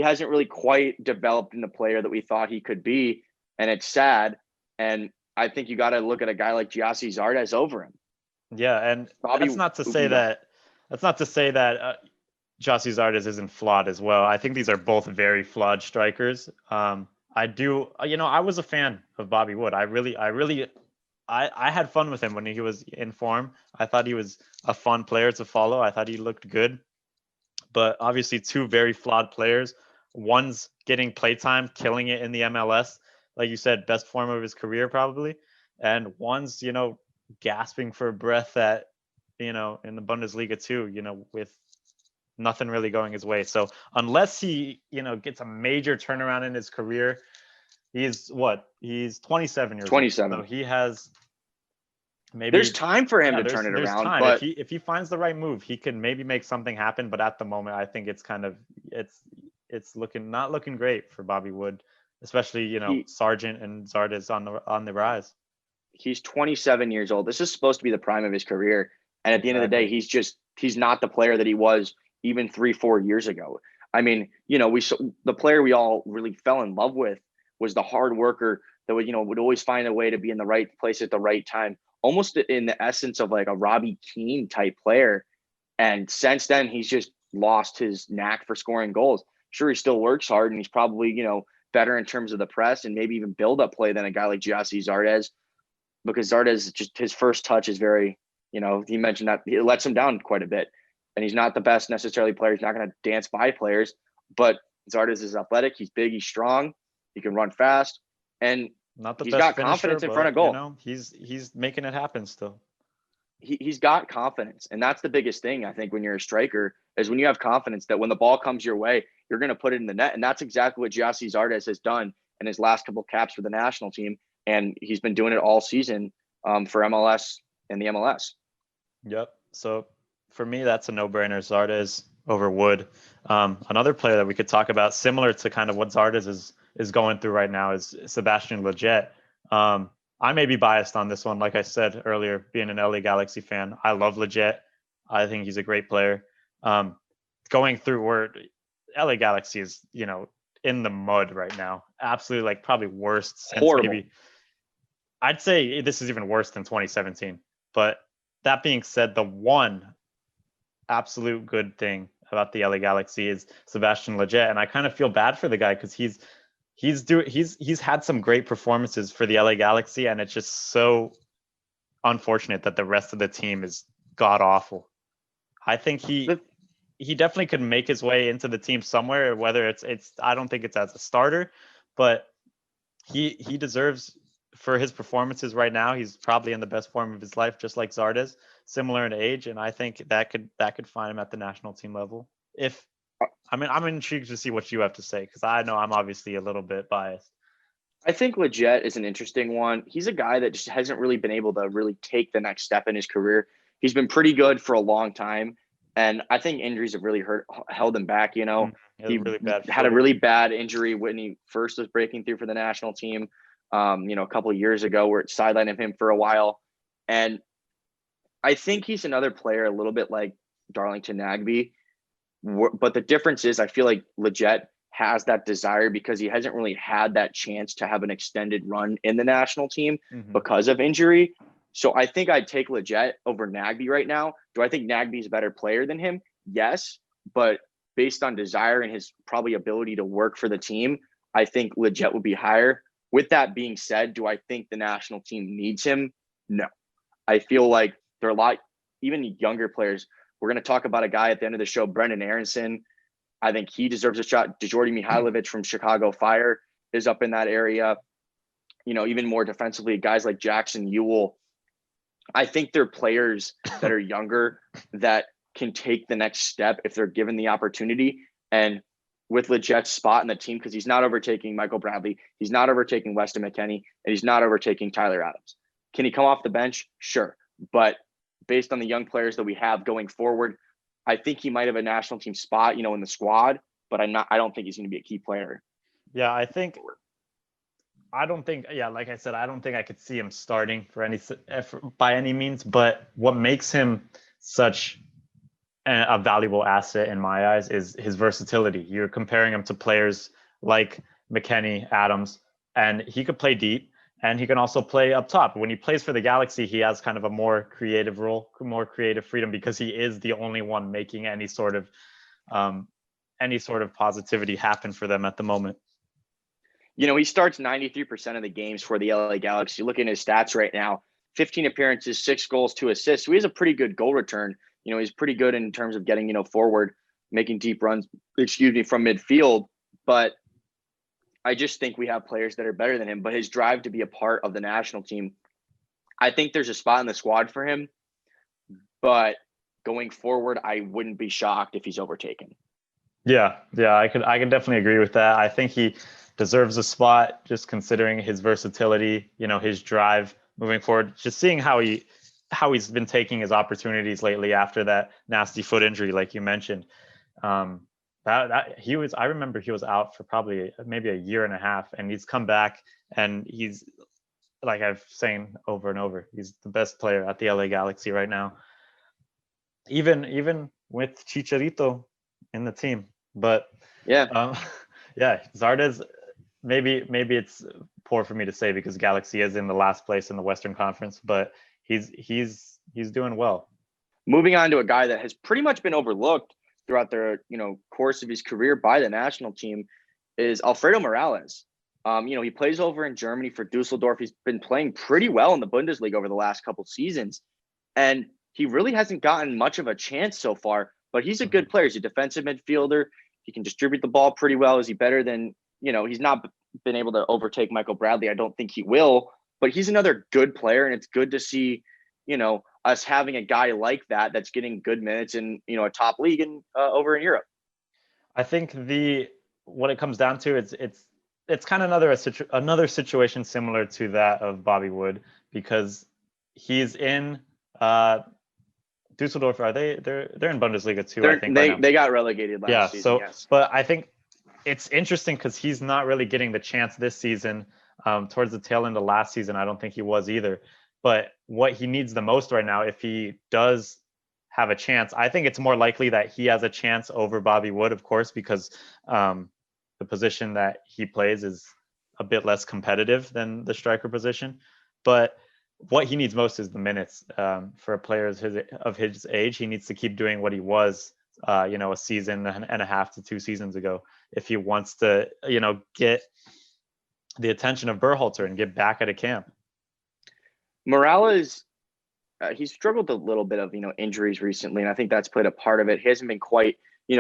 hasn't really quite developed in the player that we thought he could be, and it's sad. And I think you got to look at a guy like Gyasi Zardes over him. Yeah, and that's not to say that Gyasi Zardes isn't flawed as well. I think these are both very flawed strikers. I was a fan of Bobby Wood. I had fun with him when he was in form. I thought he was a fun player to follow. I thought he looked good. But obviously 2 very flawed players. One's getting playtime, killing it in the MLS. Like you said, best form of his career probably. And one's, gasping for breath in the Bundesliga too, with nothing really going his way. So unless he, gets a major turnaround in his career, he's 27 years 27. old. So he has maybe there's time for him to turn it around. Time. But if he finds the right move, he can maybe make something happen. But at the moment, I think it's kind of it's not looking great for Bobby Wood, especially Sargent and Zardes on the rise. He's 27 years old. This is supposed to be the prime of his career, and at the end of the day, he's not the player that he was even 3-4 years ago. I mean, the player we all really fell in love with was the hard worker that would always find a way to be in the right place at the right time, almost in the essence of like a Robbie Keane type player. And since then, he's just lost his knack for scoring goals. Sure, he still works hard, and he's probably better in terms of the press and maybe even build up play than a guy like Gyasi Zardes, because Zardes, just his first touch is very, he mentioned that it lets him down quite a bit. And he's not the best necessarily player. He's not going to dance by players, but Zardes is athletic. He's big. He's strong. He can run fast. And not the he's best got finisher, confidence in front of goal. He's making it happen still. He's got confidence. And that's the biggest thing, I think, when you're a striker, is when you have confidence that when the ball comes your way, you're going to put it in the net. And that's exactly what Gyasi Zardes has done in his last couple of caps for the national team. And he's been doing it all season for MLS and the MLS. Yep. So for me, that's a no-brainer. Zardes over Wood. Another player that we could talk about, similar to kind of what Zardes is going through right now, is Sebastian Lletget. I may be biased on this one. Like I said earlier, being an LA Galaxy fan, I love Lletget. I think he's a great player. Going through where LA Galaxy is, in the mud right now. Absolutely, like probably worst since Horrible. Maybe. I'd say this is even worse than 2017. But that being said, the one absolute good thing about the LA Galaxy is Sebastian Lletget, and I kind of feel bad for the guy because he's had some great performances for the LA Galaxy, and it's just so unfortunate that the rest of the team is god awful. I think he definitely could make his way into the team somewhere, whether it's I don't think it's as a starter, but he deserves for his performances right now. He's probably in the best form of his life, just like Zardes, similar in age, and I think that could find him at the national team level. If I'm intrigued to see what you have to say because I know I'm obviously a little bit biased. I think Lletget is an interesting one. He's a guy that just hasn't really been able to really take the next step in his career. He's been pretty good for a long time, and I think injuries have really held him back. You know, he Really bad had a foot really injury. bad injury when he first was breaking through for the national team. A couple of years ago, where it sidelined him for a while, and I think he's another player a little bit like Darlington Nagbe. But the difference is, I feel like Lletget has that desire because he hasn't really had that chance to have an extended run in the national team because of injury. So I think I'd take Lletget over Nagbe right now. Do I think Nagbe is a better player than him? Yes, but based on desire and his probably ability to work for the team, I think Lletget would be higher. With that being said, do I think the national team needs him? No. I feel like there are a lot, even younger players. We're going to talk about a guy at the end of the show, Brendan Aronson. I think he deserves a shot. Djordje Mihailovic from Chicago Fire is up in that area. You know, even more defensively, guys like Jackson Ewell. I think they're players that are younger that can take the next step if they're given the opportunity. And with Lletget's spot in the team, because he's not overtaking Michael Bradley, he's not overtaking Weston McKennie, and he's not overtaking Tyler Adams. Can he come off the bench? Sure. But based on the young players that we have going forward, I think he might have a national team spot, in the squad, but I don't think he's going to be a key player. Yeah, I don't think, like I said, I don't think I could see him starting by any means, but what makes him such a valuable asset in my eyes is his versatility. You're comparing him to players like McKennie, Adams, and he could play deep and he can also play up top. When he plays for the Galaxy, he has kind of a more creative role, more creative freedom because he is the only one making any sort of positivity happen for them at the moment. He starts 93% of the games for the LA Galaxy. Looking at his stats right now, 15 appearances, 6 goals, 2 assists. So he has a pretty good goal return. He's pretty good in terms of getting, forward, making deep runs, from midfield. But I just think we have players that are better than him. But his drive to be a part of the national team, I think there's a spot in the squad for him. But going forward, I wouldn't be shocked if he's overtaken. Yeah, I could definitely agree with that. I think he deserves a spot just considering his versatility, his drive moving forward, just seeing how he's been taking his opportunities lately after that nasty foot injury, like you mentioned. I remember he was out for probably maybe a year and a half, and he's come back, and he's, like I've saying over and over, he's the best player at the LA Galaxy right now. Even with Chicharito in the team, but Zardes. Maybe it's poor for me to say because Galaxy is in the last place in the Western Conference, but he's doing well. Moving on to a guy that has pretty much been overlooked throughout the course of his career by the national team is Alfredo Morales. He plays over in Germany for Dusseldorf. He's been playing pretty well in the Bundesliga over the last couple seasons, and he really hasn't gotten much of a chance so far. But he's a good player. He's a defensive midfielder. He can distribute the ball pretty well. Is he better than he's not been able to overtake Michael Bradley. I don't think he will, but he's another good player, and it's good to see, us having a guy like that that's getting good minutes in, a top league and over in Europe. I think what it comes down to is it's kind of another situation similar to that of Bobby Wood because he's in Dusseldorf. They're in Bundesliga too. I think they got relegated last season. Yes. But I think it's interesting because he's not really getting the chance this season. Towards the tail end of last season, I don't think he was either. But what he needs the most right now, if he does have a chance, I think it's more likely that he has a chance over Bobby Wood, of course, because the position that he plays is a bit less competitive than the striker position. But what he needs most is the minutes. For a player of his age, he needs to keep doing what he was, a season and a half to 2 seasons ago, if he wants to, get the attention of Berhalter and get back at a camp. Morales, he's struggled a little bit of, injuries recently, and I think that's played a part of it. He hasn't been quite,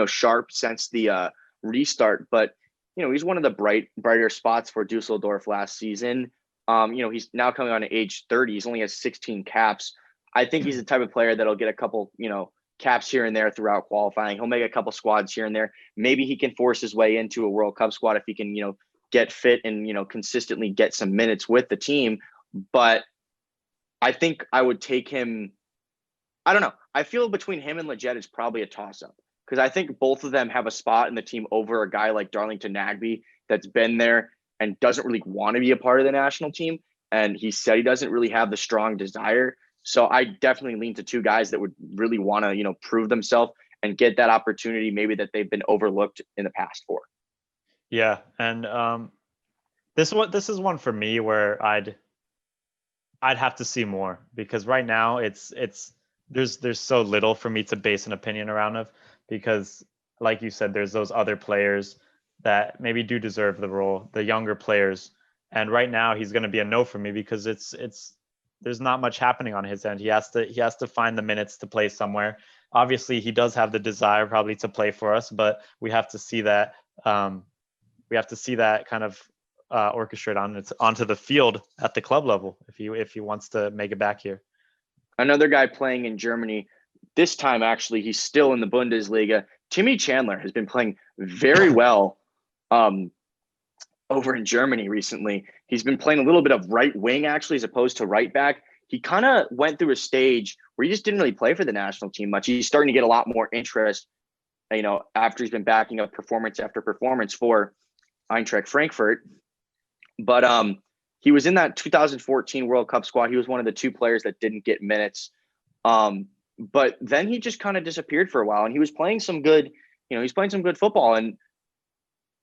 sharp since the restart, but, he's one of the brighter spots for Dusseldorf last season. He's now coming on at age 30. He's only has 16 caps. I think he's the type of player that'll get a couple, caps here and there throughout qualifying. He'll make a couple squads here and there. Maybe he can force his way into a World Cup squad if he can, get fit and, consistently get some minutes with the team. But I think I would take him. I don't know. I feel between him and Leggett is probably a toss-up, because I think both of them have a spot in the team over a guy like Darlington Nagbe that's been there and doesn't really want to be a part of the national team. And he said he doesn't really have the strong desire. So I definitely lean to two guys that would really want to, prove themselves and get that opportunity maybe that they've been overlooked in the past for. Yeah. And this is one for me where I'd have to see more, because right now there's so little for me to base an opinion around of, because like you said, there's those other players that maybe do deserve the role, the younger players. And right now he's going to be a no for me, because there's not much happening on his end. He has to find the minutes to play somewhere. Obviously he does have the desire probably to play for us, but we have to see that kind of orchestrate onto the field at the club level if he wants to make it back here. Another guy playing in Germany, this time actually he's still in the Bundesliga. Timmy Chandler has been playing very well over in Germany recently. He's been playing a little bit of right wing actually, as opposed to right back. He kind of went through a stage where he just didn't really play for the national team much. He's starting to get a lot more interest, after he's been backing up performance after performance for Eintracht Frankfurt. But he was in that 2014 World Cup squad. He was one of the two players that didn't get minutes. But then he just kind of disappeared for a while, and he was playing some good, he's playing some good football. And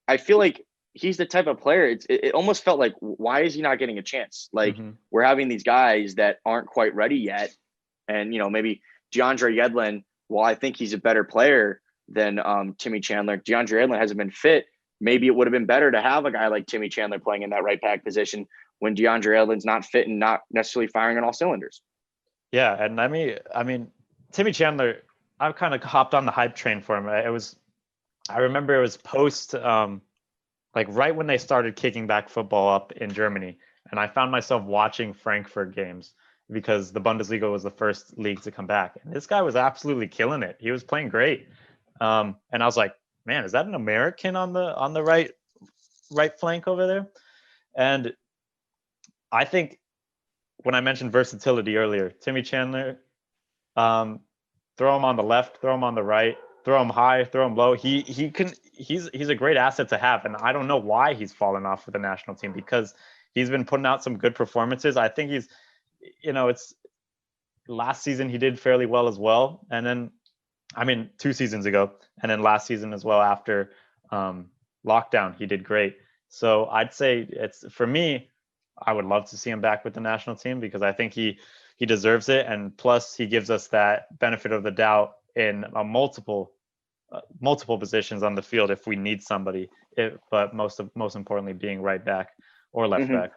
I feel like he's the type of player, it almost felt like, why is he not getting a chance? Like, we're having these guys that aren't quite ready yet. And, maybe DeAndre Yedlin, while I think he's a better player than Timmy Chandler, DeAndre Yedlin hasn't been fit. Maybe it would have been better to have a guy like Timmy Chandler playing in that right back position when DeAndre Yedlin's not fit and not necessarily firing on all cylinders. Yeah. And I mean, Timmy Chandler, I've kind of hopped on the hype train for him. I remember it was post, like right when they started kicking back football up in Germany. And I found myself watching Frankfurt games because the Bundesliga was the first league to come back. And this guy was absolutely killing it. He was playing great. And I was like, man, is that an American on the right flank over there? And I think when I mentioned versatility earlier, Timmy Chandler, throw him on the left, throw him on the right, throw him high, throw him low. He's a great asset to have. And I don't know why he's fallen off with the national team, because he's been putting out some good performances. I think he's, it's last season he did fairly well as well. And then, 2 seasons ago, and then last season as well after lockdown, he did great. So I'd say for me, I would love to see him back with the national team, because I think he deserves it. And plus he gives us that benefit of the doubt in multiple positions on the field if we need somebody, but most importantly being right back or left back.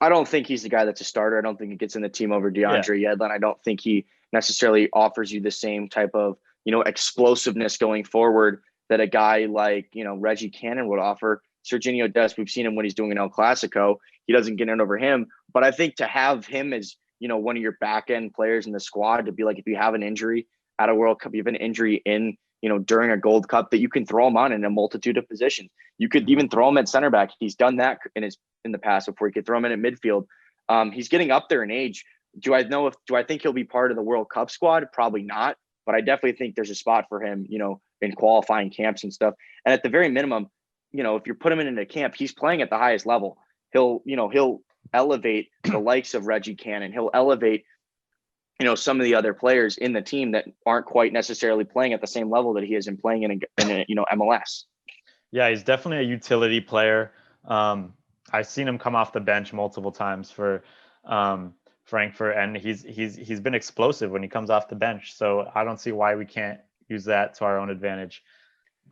I don't think he's the guy that's a starter. I don't think he gets in the team over DeAndre Yedlin. I don't think he necessarily offers you the same type of, explosiveness going forward that a guy like, Reggie Cannon would offer. Serginho Dest, we've seen him when he's doing an El Clasico. He doesn't get in over him. But I think to have him as, one of your back end players in the squad, to be like, if you have an injury at a World Cup, you have an injury in, during a Gold Cup, that you can throw him on in a multitude of positions. You could even throw him at center back. He's done that in the past before. He could throw him in at midfield. He's getting up there in age. Do I think he'll be part of the World Cup squad? Probably not. But I definitely think there's a spot for him, in qualifying camps and stuff. And at the very minimum, if you're putting him in a camp, he's playing at the highest level. He'll elevate the likes of Reggie Cannon. He'll elevate, some of the other players in the team that aren't quite necessarily playing at the same level that he is in playing in a MLS. Yeah, he's definitely a utility player. I've seen him come off the bench multiple times for Frankfurt, and he's been explosive when he comes off the bench. So I don't see why we can't use that to our own advantage.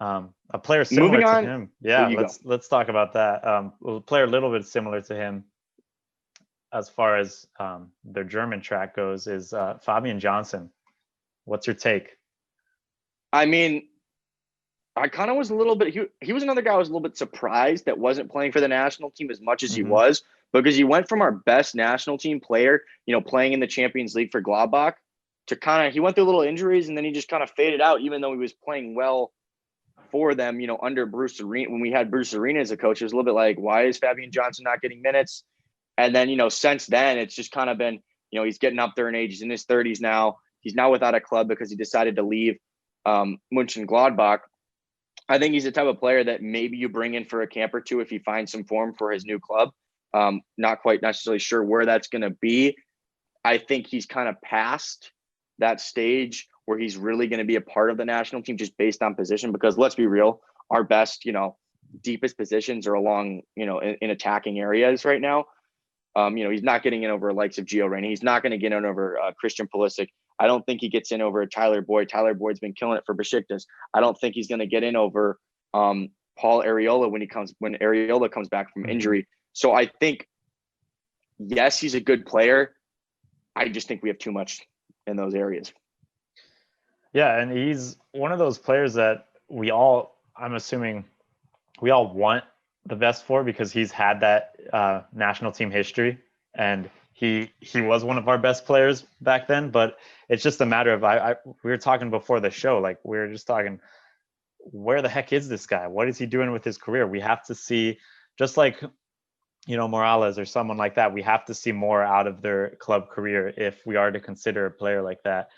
A player similar Moving to on. him, yeah. You go. Let's talk about that. A player a little bit similar to him, as far as their German track goes, is Fabian Johnson. What's your take? I mean, I kind of was a little bit. He was another guy I was a little bit surprised that wasn't playing for the national team as much as he was, because he went from our best national team player, playing in the Champions League for Gladbach, to he went through little injuries, and then he just kind of faded out, even though he was playing well for them, under Bruce Arena. When we had Bruce Arena as a coach, it was a little bit like, why is Fabian Johnson not getting minutes? And then, since then, it's just kind of been, he's getting up there in age. He's in his 30s now. He's now without a club because he decided to leave Mönchengladbach. I think he's the type of player that maybe you bring in for a camp or two if he finds some form for his new club. Not quite necessarily sure where that's going to be. I think he's kind of past that stage where he's really going to be a part of the national team just based on position, because let's be real, our best, deepest positions are along, in attacking areas right now. He's not getting in over likes of Gio Reyna. He's not going to get in over Christian Pulisic. I don't think he gets in over Tyler Boyd. Tyler Boyd's been killing it for Besiktas. I don't think he's going to get in over Paul Areola when Areola comes back from injury. So I think, yes, he's a good player. I just think we have too much in those areas. Yeah, and he's one of those players that I'm assuming we all want the best for, because he's had that national team history, and he was one of our best players back then. But it's just a matter of we were talking before the show, like we were just talking, where the heck is this guy? What is he doing with his career? We have to see, just like Morales or someone like that, we have to see more out of their club career if we are to consider a player like that.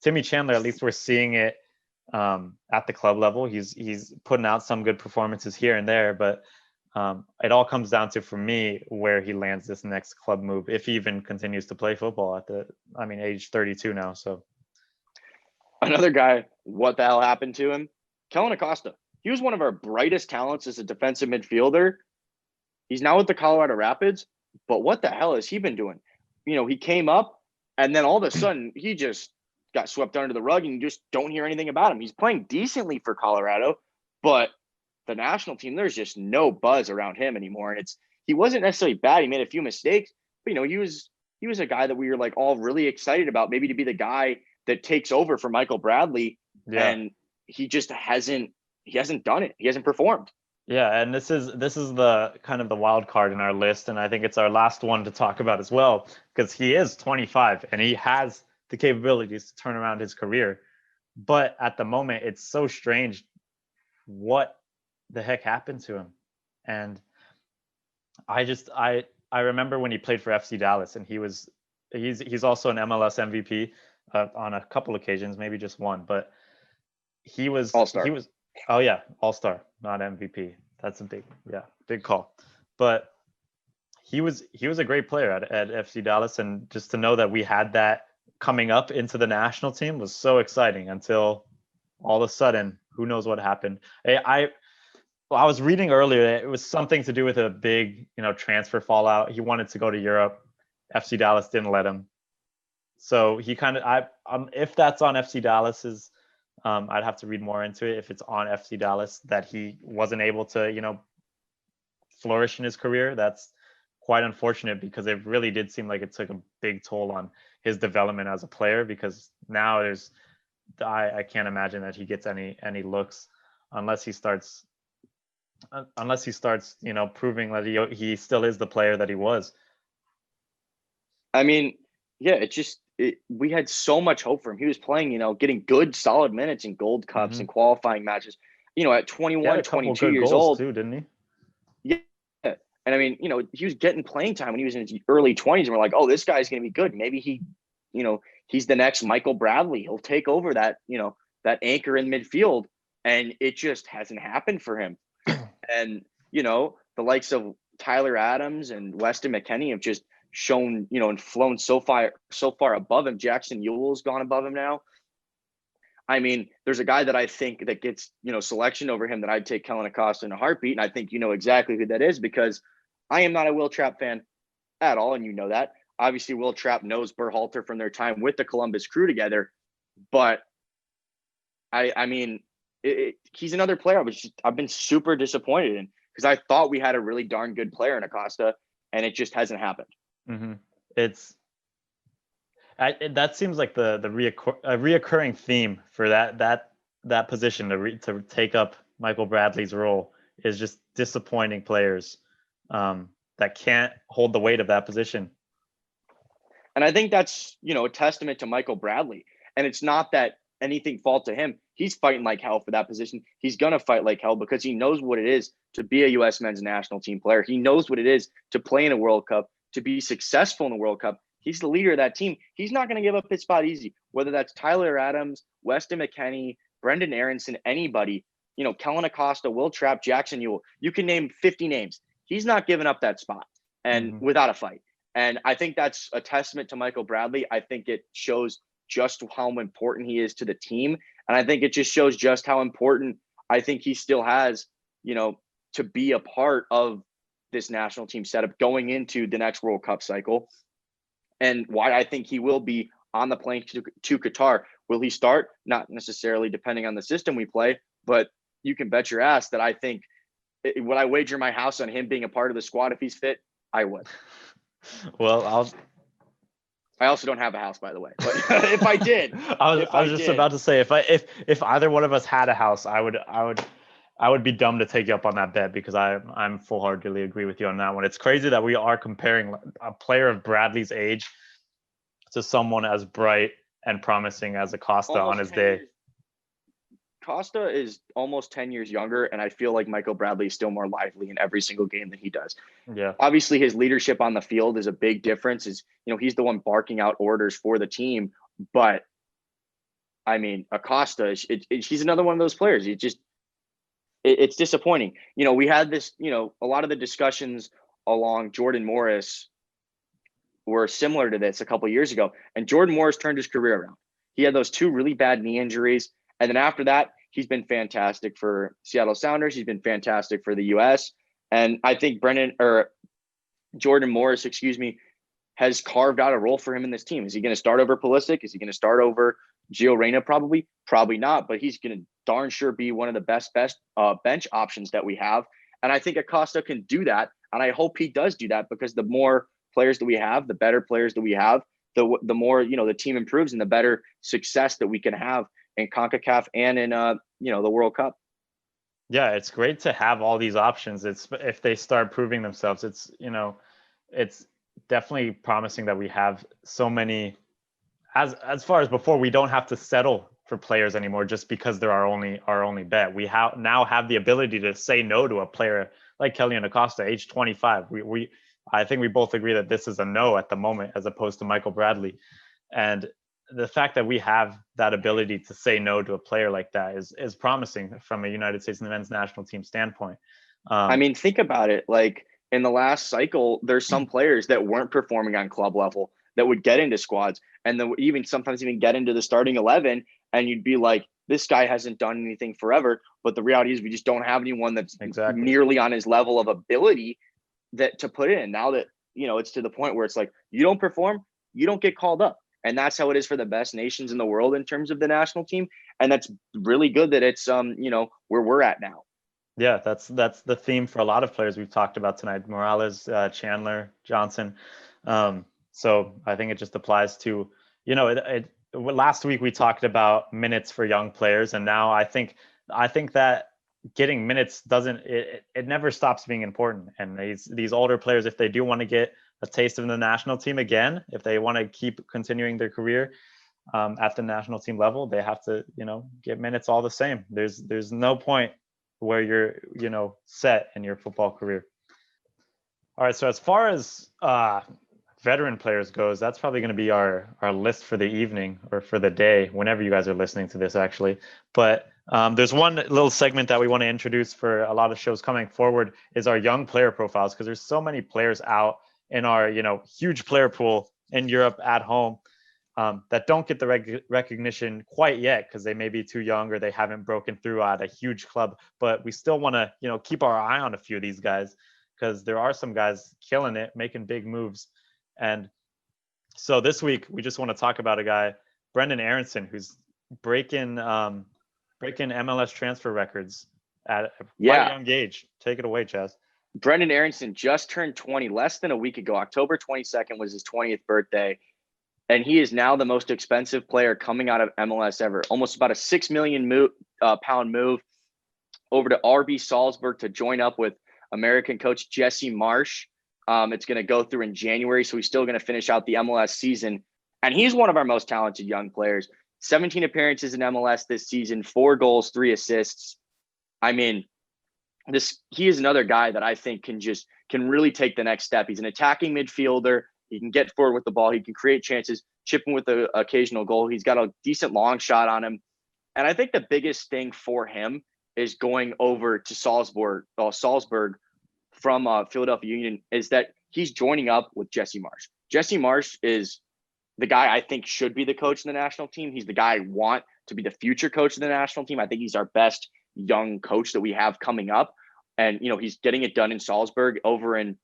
Timmy Chandler, at least we're seeing it at the club level. He's putting out some good performances here and there, but it all comes down to, for me, where he lands this next club move, if he even continues to play football at age 32 now. So another guy, what the hell happened to him? Kellen Acosta. He was one of our brightest talents as a defensive midfielder. He's now with the Colorado Rapids, but what the hell has he been doing? He came up, and then all of a sudden he just got swept under the rug, and you just don't hear anything about him. He's playing decently for Colorado, but the national team, there's just no buzz around him anymore. And he wasn't necessarily bad. He made a few mistakes, but he was a guy that we were like all really excited about, maybe to be the guy that takes over for Michael Bradley. Yeah. And he just hasn't done it. He hasn't performed. Yeah, and this is the kind of the wild card in our list, and I think it's our last one to talk about as well, because he is 25 and he has the capabilities to turn around his career. But at the moment, it's so strange what the heck happened to him. And I remember when he played for FC Dallas, and he's also an MLS MVP on a couple occasions, maybe just one, but he was All-Star. All-Star, not MVP. That's a big call. But he was a great player at FC Dallas, and just to know that we had that coming up into the national team was so exciting, until all of a sudden, who knows what happened. I was reading earlier that it was something to do with a big, transfer fallout. He wanted to go to Europe. FC Dallas didn't let him. So he kind of, if that's on FC Dallas's, I'd have to read more into it. If it's on FC Dallas that he wasn't able to, flourish in his career, that's quite unfortunate, because it really did seem like it took a big toll on his development as a player, because now I can't imagine that he gets any looks unless he starts, proving that he still is the player that he was. I mean, yeah, we had so much hope for him. He was playing, getting good, solid minutes in Gold Cups and qualifying matches, at 21, 22 years old. Too, didn't he? Yeah. And I mean, he was getting playing time when he was in his early 20s, and we're like, oh, this guy's going to be good. Maybe he's the next Michael Bradley. He'll take over that, that anchor in midfield. And it just hasn't happened for him. And, the likes of Tyler Adams and Weston McKennie have just shown, and flown so far above him. Jackson Ewell's gone above him now. I mean, there's a guy that I think that gets, selection over him that I'd take Kellen Acosta in a heartbeat. And I think you know exactly who that is, because I am not a Will Trapp fan at all. And you know that. Obviously, Will Trapp knows Berhalter from their time with the Columbus Crew together, but I mean, he's another player I've been super disappointed in, because I thought we had a really darn good player in Acosta, and it just hasn't happened. Mm-hmm. That seems like the reoccurring theme for that position to take up Michael Bradley's role is just disappointing players that can't hold the weight of that position. And I think that's, a testament to Michael Bradley. And it's not that anything fault to him. He's fighting like hell for that position. He's going to fight like hell because he knows what it is to be a U.S. men's national team player. He knows what it is to play in a World Cup, to be successful in the World Cup. He's the leader of that team. He's not going to give up his spot easy, whether that's Tyler Adams, Weston McKennie, Brendan Aronson, anybody, Kellen Acosta, Will Trapp, Jackson Ewell. You can name 50 names. He's not giving up that spot and without a fight. And I think that's a testament to Michael Bradley. I think it shows just how important he is to the team. And I think it just shows just how important I think he still has, to be a part of this national team setup going into the next World Cup cycle. And why I think he will be on the plane to Qatar. Will he start? Not necessarily, depending on the system we play, but you can bet your ass that I think, would I wager my house on him being a part of the squad if he's fit? I would. Well, I also don't have a house, by the way. But if I did, I was just about to say, if either one of us had a house, I would be dumb to take you up on that bet, because I'm full-heartedly agree with you on that one. It's crazy that we are comparing a player of Bradley's age to someone as bright and promising as Acosta on his day. Costa is almost 10 years younger, and I feel like Michael Bradley is still more lively in every single game than he does. Yeah. Obviously, his leadership on the field is a big difference. He's the one barking out orders for the team. But, I mean, Acosta, he's another one of those players. It's disappointing. We had this, a lot of the discussions along Jordan Morris were similar to this a couple of years ago. And Jordan Morris turned his career around. He had those 2 really bad knee injuries. And then after that, he's been fantastic for Seattle Sounders. He's been fantastic for the U.S. And I think Jordan Morris, has carved out a role for him in this team. Is he going to start over Pulisic? Is he going to start over Gio Reyna? Probably not. But he's going to darn sure be one of the best bench options that we have. And I think Acosta can do that. And I hope he does do that, because the more players that we have, the better players that we have, the more, the team improves and the better success that we can have in CONCACAF and in the World Cup. Yeah, it's great to have all these options. It's if they start proving themselves, it's definitely promising that we have so many. As far as before, we don't have to settle for players anymore just because they're our only bet. We now have the ability to say no to a player like Kellyan Acosta, age 25. I think we both agree that this is a no at the moment, as opposed to Michael Bradley. And the fact that we have that ability to say no to a player like that is promising from a United States men's national team standpoint. I mean, think about it. Like, in the last cycle, there's some players that weren't performing on club level that would get into squads, and then sometimes even get into the starting 11. And you'd be like, this guy hasn't done anything forever. But the reality is we just don't have anyone that's nearly on his level of ability to put in. Now that, it's to the point where it's like, you don't perform, you don't get called up. And that's how it is for the best nations in the world in terms of the national team. And that's really good that it's, where we're at now. Yeah, that's the theme for a lot of players we've talked about tonight. Morales, Chandler, Johnson. So I think it just applies to, last week we talked about minutes for young players. And now I think that getting minutes it never stops being important. And these older players, if they do want to get a taste of the national team again, if they want to keep continuing their career at the national team level, they have to, get minutes all the same. There's no point where you're, set in your football career. All right. So as far as veteran players goes, that's probably going to be our list for the evening or for the day, whenever you guys are listening to this, actually. But there's one little segment that we want to introduce for a lot of shows coming forward is our young player profiles, because there's so many players out in our, huge player pool in Europe at home that don't get the recognition quite yet because they may be too young or they haven't broken through at a huge club. But we still want to, keep our eye on a few of these guys, because there are some guys killing it, making big moves. And So this week we just want to talk about a guy, Brendan Aronson, who's breaking MLS transfer records at a quite young age. Take it away, Chaz. Brendan Aronson just turned 20 less than a week ago. October 22nd was his 20th birthday. And he is now the most expensive player coming out of MLS ever. Almost about a £6 million pound move over to RB Salzburg to join up with American coach Jesse Marsch. It's going to go through in January, so he's still going to finish out the MLS season. And he's one of our most talented young players. 17 appearances in MLS this season, 4 goals, 3 assists. I mean, he is another guy that I think can really take the next step. He's an attacking midfielder. He can get forward with the ball. He can create chances, chip in with the occasional goal. He's got a decent long shot on him. And I think the biggest thing for him is going over to Salzburg from Philadelphia Union is that he's joining up with Jesse Marsch. Jesse Marsch is the guy I think should be the coach of the national team. He's the guy I want to be the future coach of the national team. I think he's our best young coach that we have coming up. And, he's getting it done in Salzburg over in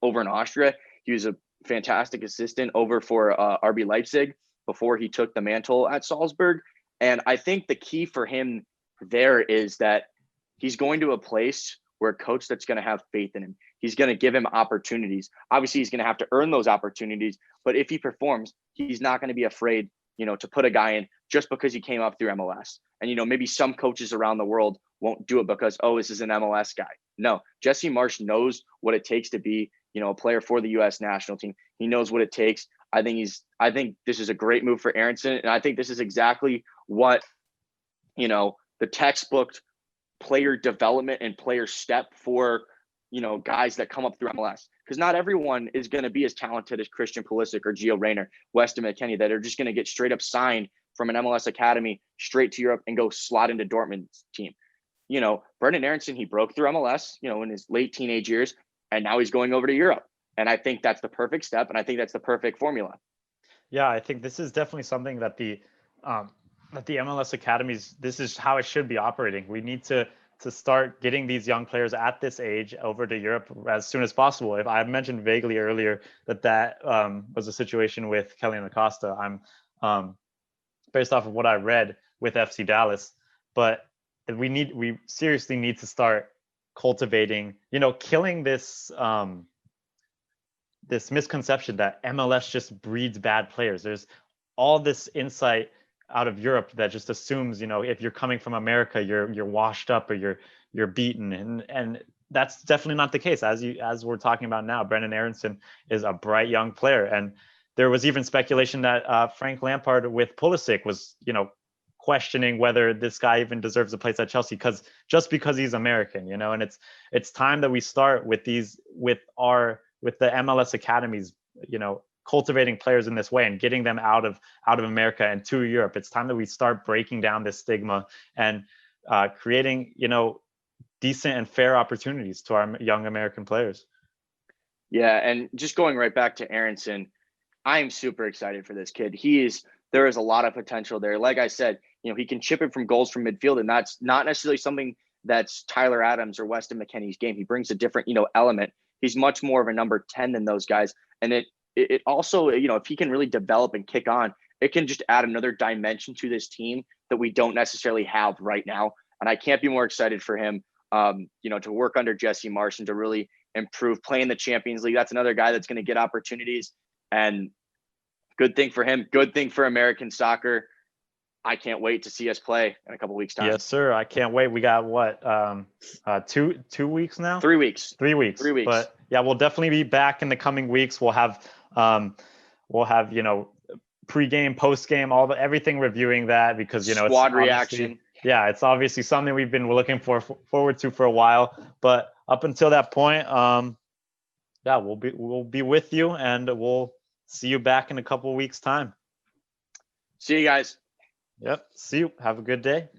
Austria. He was a fantastic assistant over for RB Leipzig before he took the mantle at Salzburg. And I think the key for him there is that he's going to a place where a coach that's going to have faith in him. He's going to give him opportunities. Obviously, he's going to have to earn those opportunities. But if he performs, he's not going to be afraid, to put a guy in just because he came up through MLS. And, maybe some coaches around the world won't do it because, this is an MLS guy. No, Jesse Marsch knows what it takes to be, a player for the U.S. national team. He knows what it takes. I think this is a great move for Aronson. And I think this is exactly what, the textbook player development and player step for, guys that come up through MLS. Because not everyone is going to be as talented as Christian Pulisic or Gio Reyna, Weston McKennie, that are just going to get straight up signed from an MLS academy straight to Europe and go slot into Dortmund's team. Brendan Aronson, he broke through MLS, in his late teenage years, and now he's going over to Europe. And I think that's the perfect step, and I think that's the perfect formula. Yeah, I think this is definitely something that the MLS academies, this is how it should be operating. We need to start getting these young players at this age over to Europe as soon as possible. If I mentioned vaguely earlier that was a situation with Kellyan Acosta, I'm based off of what I read with FC Dallas, but we seriously need to start cultivating, killing this this misconception that MLS just breeds bad players. There's all this insight out of Europe that just assumes, if you're coming from America, you're washed up or you're beaten, and that's definitely not the case. As we're talking about now, Brendan Aronson is a bright young player, and there was even speculation that Frank Lampard with Pulisic was, questioning whether this guy even deserves a place at Chelsea just because he's American, and it's time that we start with the MLS academies, cultivating players in this way and getting them out of America and to Europe. It's time that we start breaking down this stigma and creating, decent and fair opportunities to our young American players. Yeah, and just going right back to Aronson, I am super excited for this kid. There is a lot of potential there. Like I said, he can chip in from goals from midfield, and that's not necessarily something that's Tyler Adams or Weston McKennie's game. He brings a different, element. He's much more of a number 10 than those guys. And it also, if he can really develop and kick on, it can just add another dimension to this team that we don't necessarily have right now. And I can't be more excited for him, to work under Jesse Marsch and to really improve, play in the Champions League. That's another guy that's going to get opportunities, and good thing for him. Good thing for American soccer. I can't wait to see us play in a couple weeks' time. Yes, sir. I can't wait. We got what, 2 weeks now? 3 weeks. 3 weeks. 3 weeks. But yeah, we'll definitely be back in the coming weeks. We'll have pre-game, post-game, everything reviewing that because squad reaction. Yeah, it's obviously something we've been looking forward to for a while. But up until that point, we'll be with you, and we'll see you back in a couple weeks' time. See you guys. Yep. See you. Have a good day.